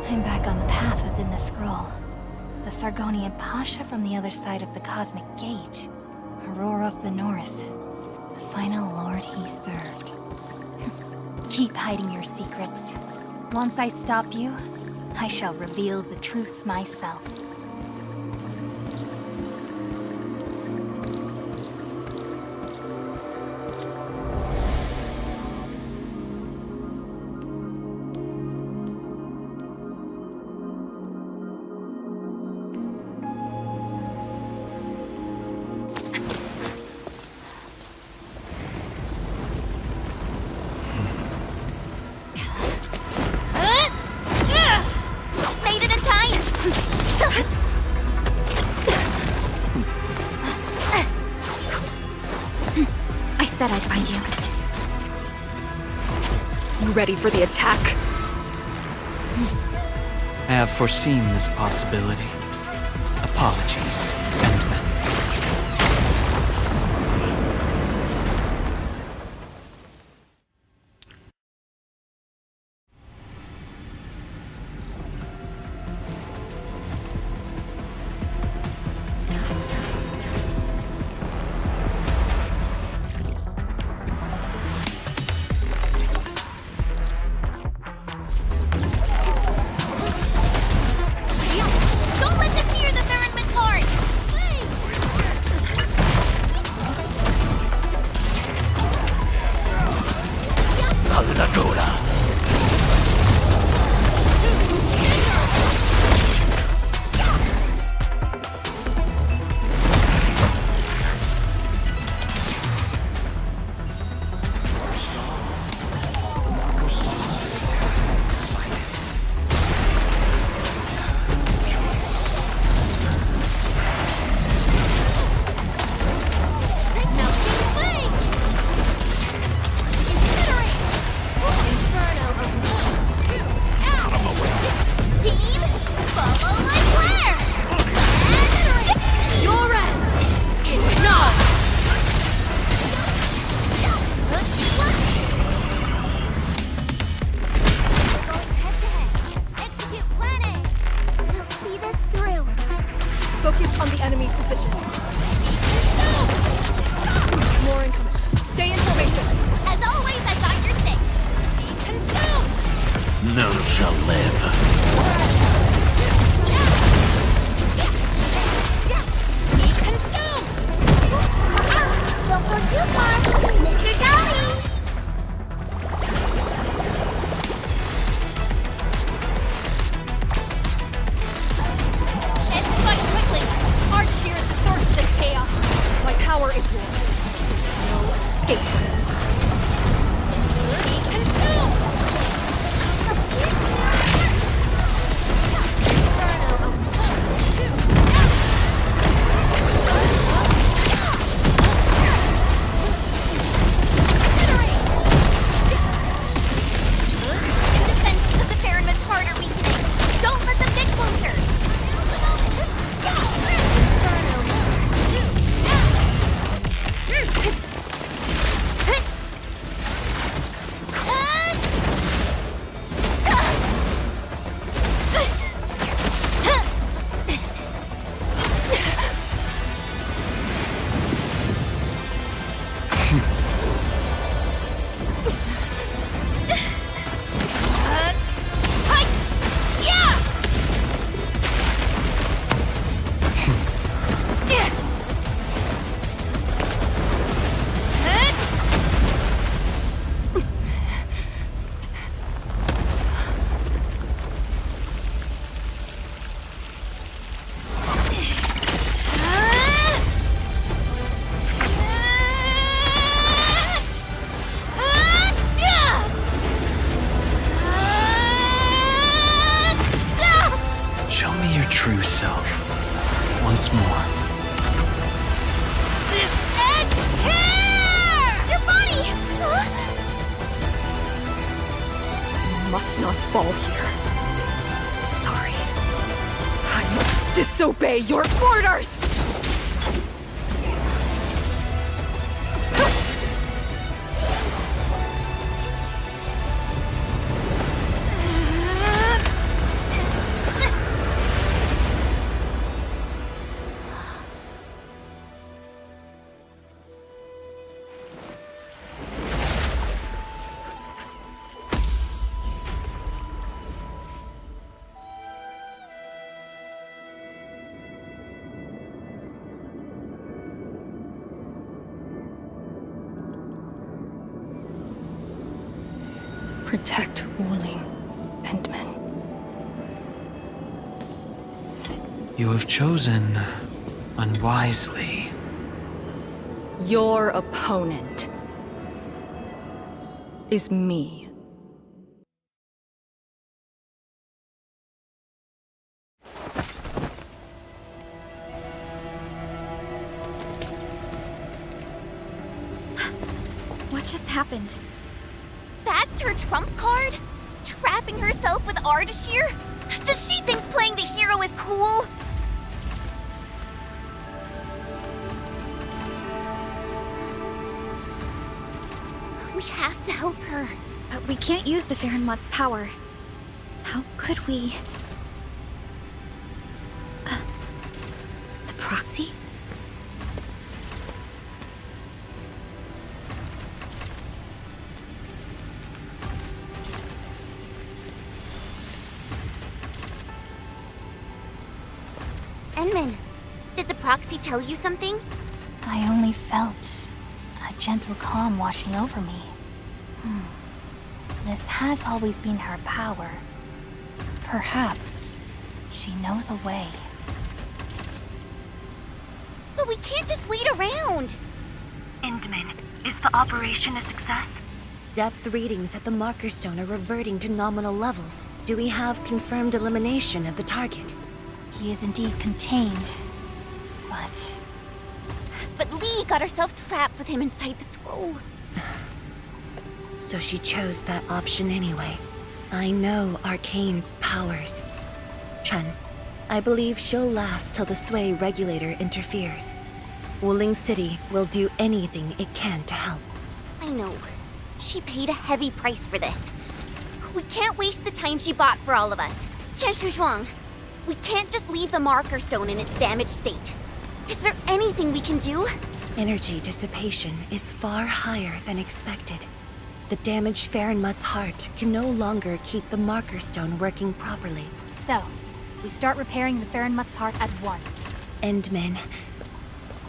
I'm back on the path within the scroll. The Sargonian Pasha from the other side of the Cosmic Gate. Aurora of the North. The final lord he served. Keep hiding your secrets. Once I stop you, I shall reveal the truths myself. Made it in time! I said I'd find you. You ready for the attack? I have foreseen this possibility. Apologies, Endman. Mandragora! Focus on the enemy's position. More incoming. Stay in formation. As always, I got your six. Be consumed! None shall live. Be consumed! Don't go too far, Mr. Dolly! Exercise quickly! Archie is the source of this chaos! My power is yours. No escape. Be consumed! Defenses of the Farinman's heart are weakening. Don't let them get closer! Show me your true self. Once more. Your body! You must not fall here. Sorry. I must disobey your orders! Protect Wuling and men. You have chosen unwisely. Your opponent is me. What just happened? That's her trump card? Trapping herself with Ardashir? Does she think playing the hero is cool? We have to help her. But we can't use the Farinmot's power. How could we... the proxy? Enman, did the proxy tell you something? I only felt a gentle calm washing over me. This has always been her power. Perhaps she knows a way. But we can't just wait around. Endman, is the operation a success? Depth readings at the marker stone are reverting to nominal levels. Do we have confirmed elimination of the target? He is indeed contained, But Lee got herself trapped with him inside the scroll. So she chose that option anyway. I know Arcane's powers. Chen, I believe she'll last till the Sui regulator interferes. Wuling City will do anything it can to help. I know. She paid a heavy price for this. We can't waste the time she bought for all of us. Chen Shuzhuang, we can't just leave the marker stone in its damaged state. Is there anything we can do? Energy dissipation is far higher than expected. The damaged Farenmut's heart can no longer keep the marker stone working properly. So, we start repairing the Farenmut's heart at once. Endman,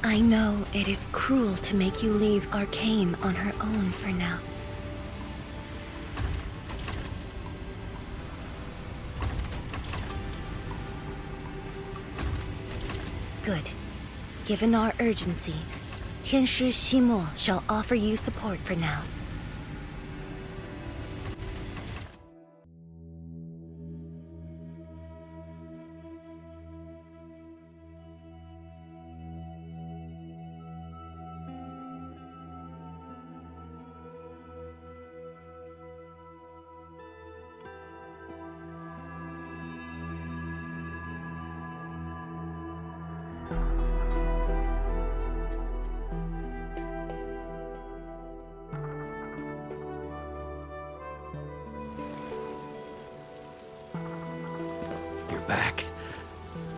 I know it is cruel to make you leave Arcane on her own for now. Good. Given our urgency, Tianshi Ximo shall offer you support for now. Back.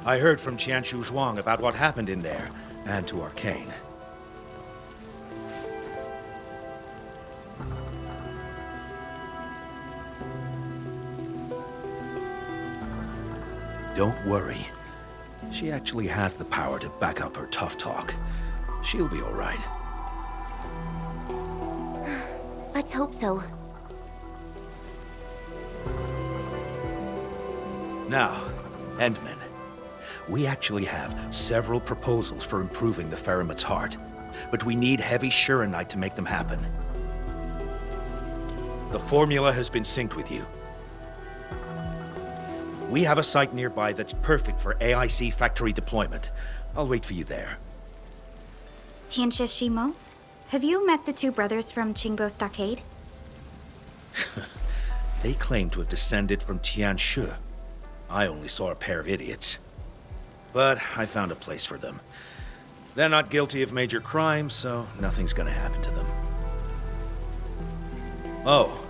I heard from Qianshu Zhuang about what happened in there, and to Arcane. Don't worry. She actually has the power to back up her tough talk. She'll be all right. Let's hope so. Now, Endman, we actually have several proposals for improving the Farenmut's heart, but we need heavy Shurenite to make them happen. The formula has been synced with you. We have a site nearby that's perfect for AIC factory deployment. I'll wait for you there. Tianshi Shimo, have you met the two brothers from Qingbo Stockade? They claim to have descended from Tianshu. I only saw a pair of idiots. But I found a place for them. They're not guilty of major crimes, so nothing's gonna happen to them. Oh,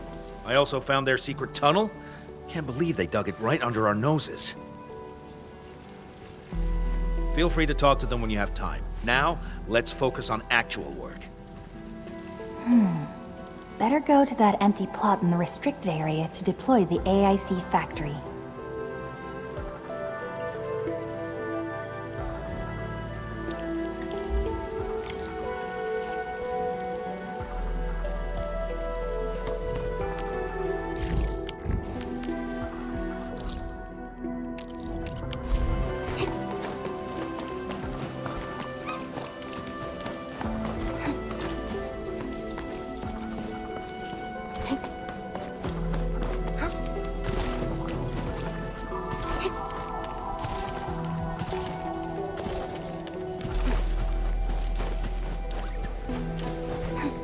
I also found their secret tunnel. Can't believe they dug it right under our noses. Feel free to talk to them when you have time. Now, let's focus on actual work. Better go to that empty plot in the restricted area to deploy the AIC factory.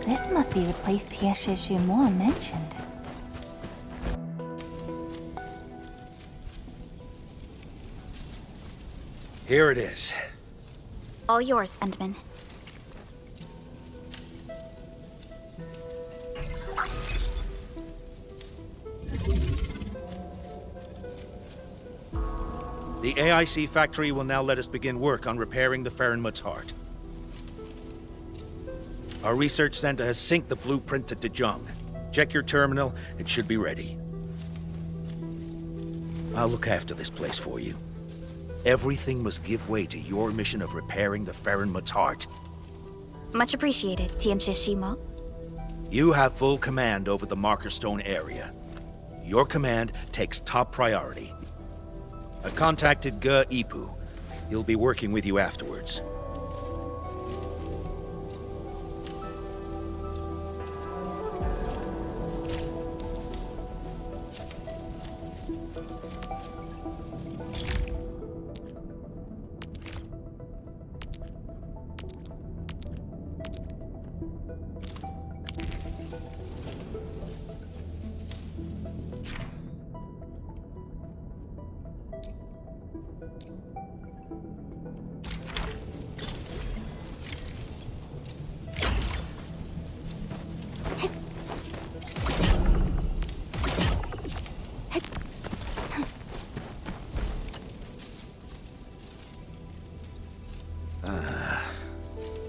This must be the place Tianshi Shimo mentioned. Here it is. All yours, Endman. The AIC factory will now let us begin work on repairing the Farenmut's heart. Our research center has synced the blueprint to Dejong. Check your terminal, it should be ready. I'll look after this place for you. Everything must give way to your mission of repairing the Farenmut's heart. Much appreciated, Tianshi Shimo. You have full command over the Marker Stone area. Your command takes top priority. I've contacted Ge Ipu. He'll be working with you afterwards.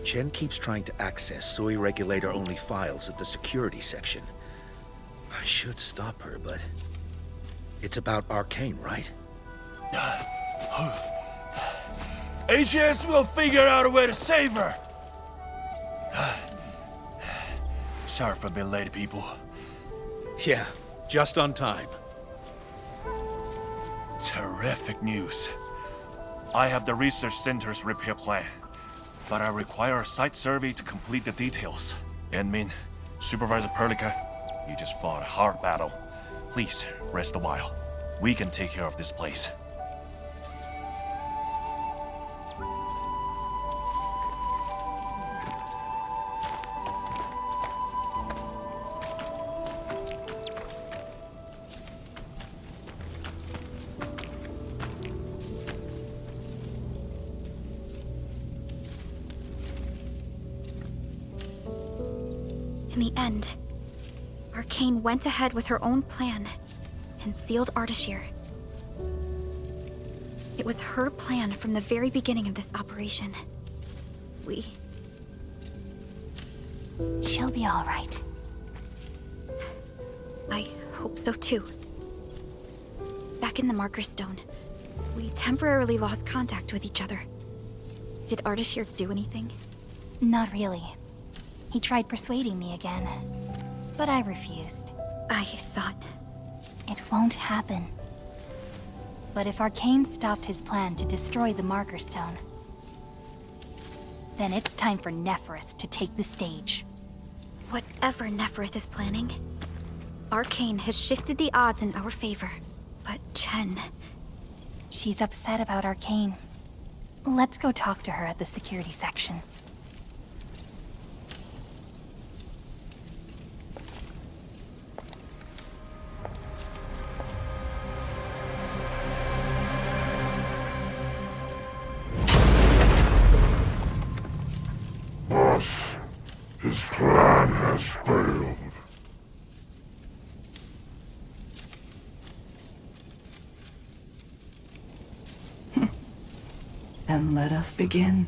Chen keeps trying to access Sui regulator-only files at the security section. I should stop her, but... It's about Arcane, right? HS will figure out a way to save her! Sorry for being late, people. Yeah, just on time. Terrific news. I have the research center's repair plan, but I require a site survey to complete the details. And Min, Supervisor Perlica, you just fought a hard battle. Please, rest a while. We can take care of this place. In the end, Arcane went ahead with her own plan and sealed Ardashir. It was her plan from the very beginning of this operation. She'll be all right. I hope so too. Back in the Marker Stone, we temporarily lost contact with each other. Did Ardashir do anything? Not really. He tried persuading me again, but I refused. I thought... It won't happen. But if Arcane stopped his plan to destroy the Marker Stone, then it's time for Nefereth to take the stage. Whatever Nefereth is planning, Arcane has shifted the odds in our favor. But Chen... She's upset about Arcane. Let's go talk to her at the security section. His plan has failed. Then let us begin.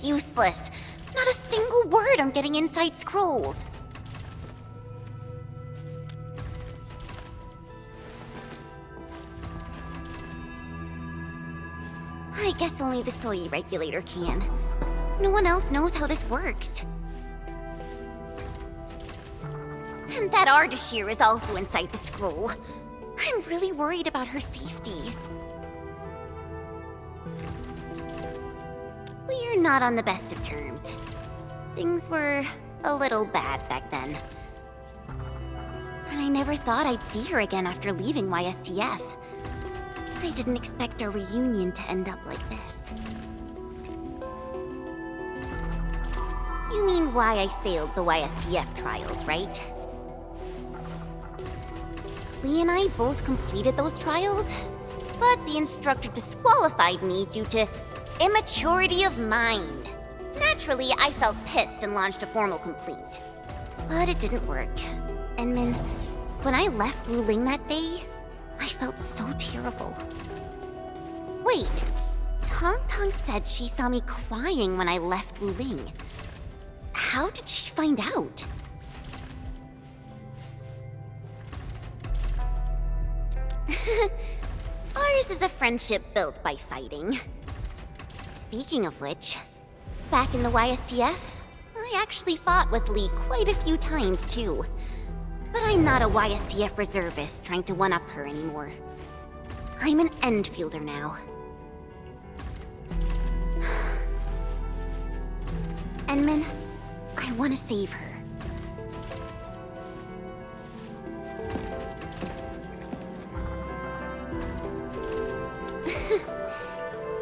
Useless. Not a single word I'm getting inside scrolls. I guess only the Soy regulator can. No one else knows how this works. And that Ardashir is also inside the scroll. I'm really worried about her safety. We're not on the best of terms. Things were a little bad back then. And I never thought I'd see her again after leaving YSTF. I didn't expect our reunion to end up like this. You mean why I failed the YSTF trials, right? Lee and I both completed those trials, but the instructor disqualified me due to immaturity of mind. Naturally, I felt pissed and launched a formal complaint. But it didn't work. And Min, when I left Wuling that day, I felt so terrible. Wait, Tong Tong said she saw me crying when I left Wuling. How did she find out? Ours is a friendship built by fighting. Speaking of which, back in the YSTF, I actually fought with Lee quite a few times too. But I'm not a YSTF reservist trying to one-up her anymore. I'm an Endfielder now. Enmin, I want to save her.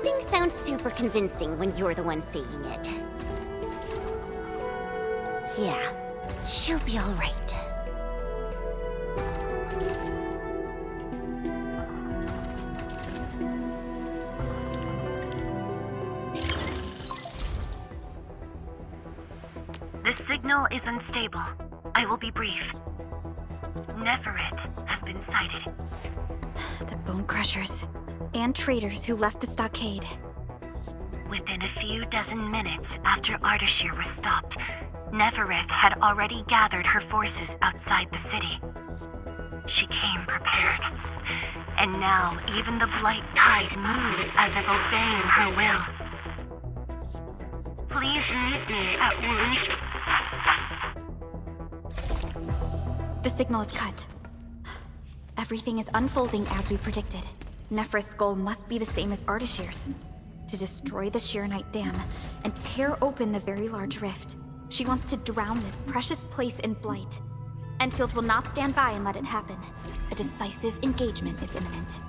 Things sound super convincing when you're the one saying it. Yeah, she'll be all right. The signal is unstable. I will be brief. Nefereth has been sighted. The Bone Crushers and traitors who left the stockade. Within a few dozen minutes after Ardashir was stopped, Nefereth had already gathered her forces outside the city. She came prepared. And now even the Blight Tide moves as if obeying her will. Please meet me at Wuling's. The signal is cut. Everything is unfolding as we predicted. Nefereth's goal must be the same as Ardashir's. To destroy the Shiranite Dam and tear open the very large rift. She wants to drown this precious place in blight. Enfield will not stand by and let it happen. A decisive engagement is imminent.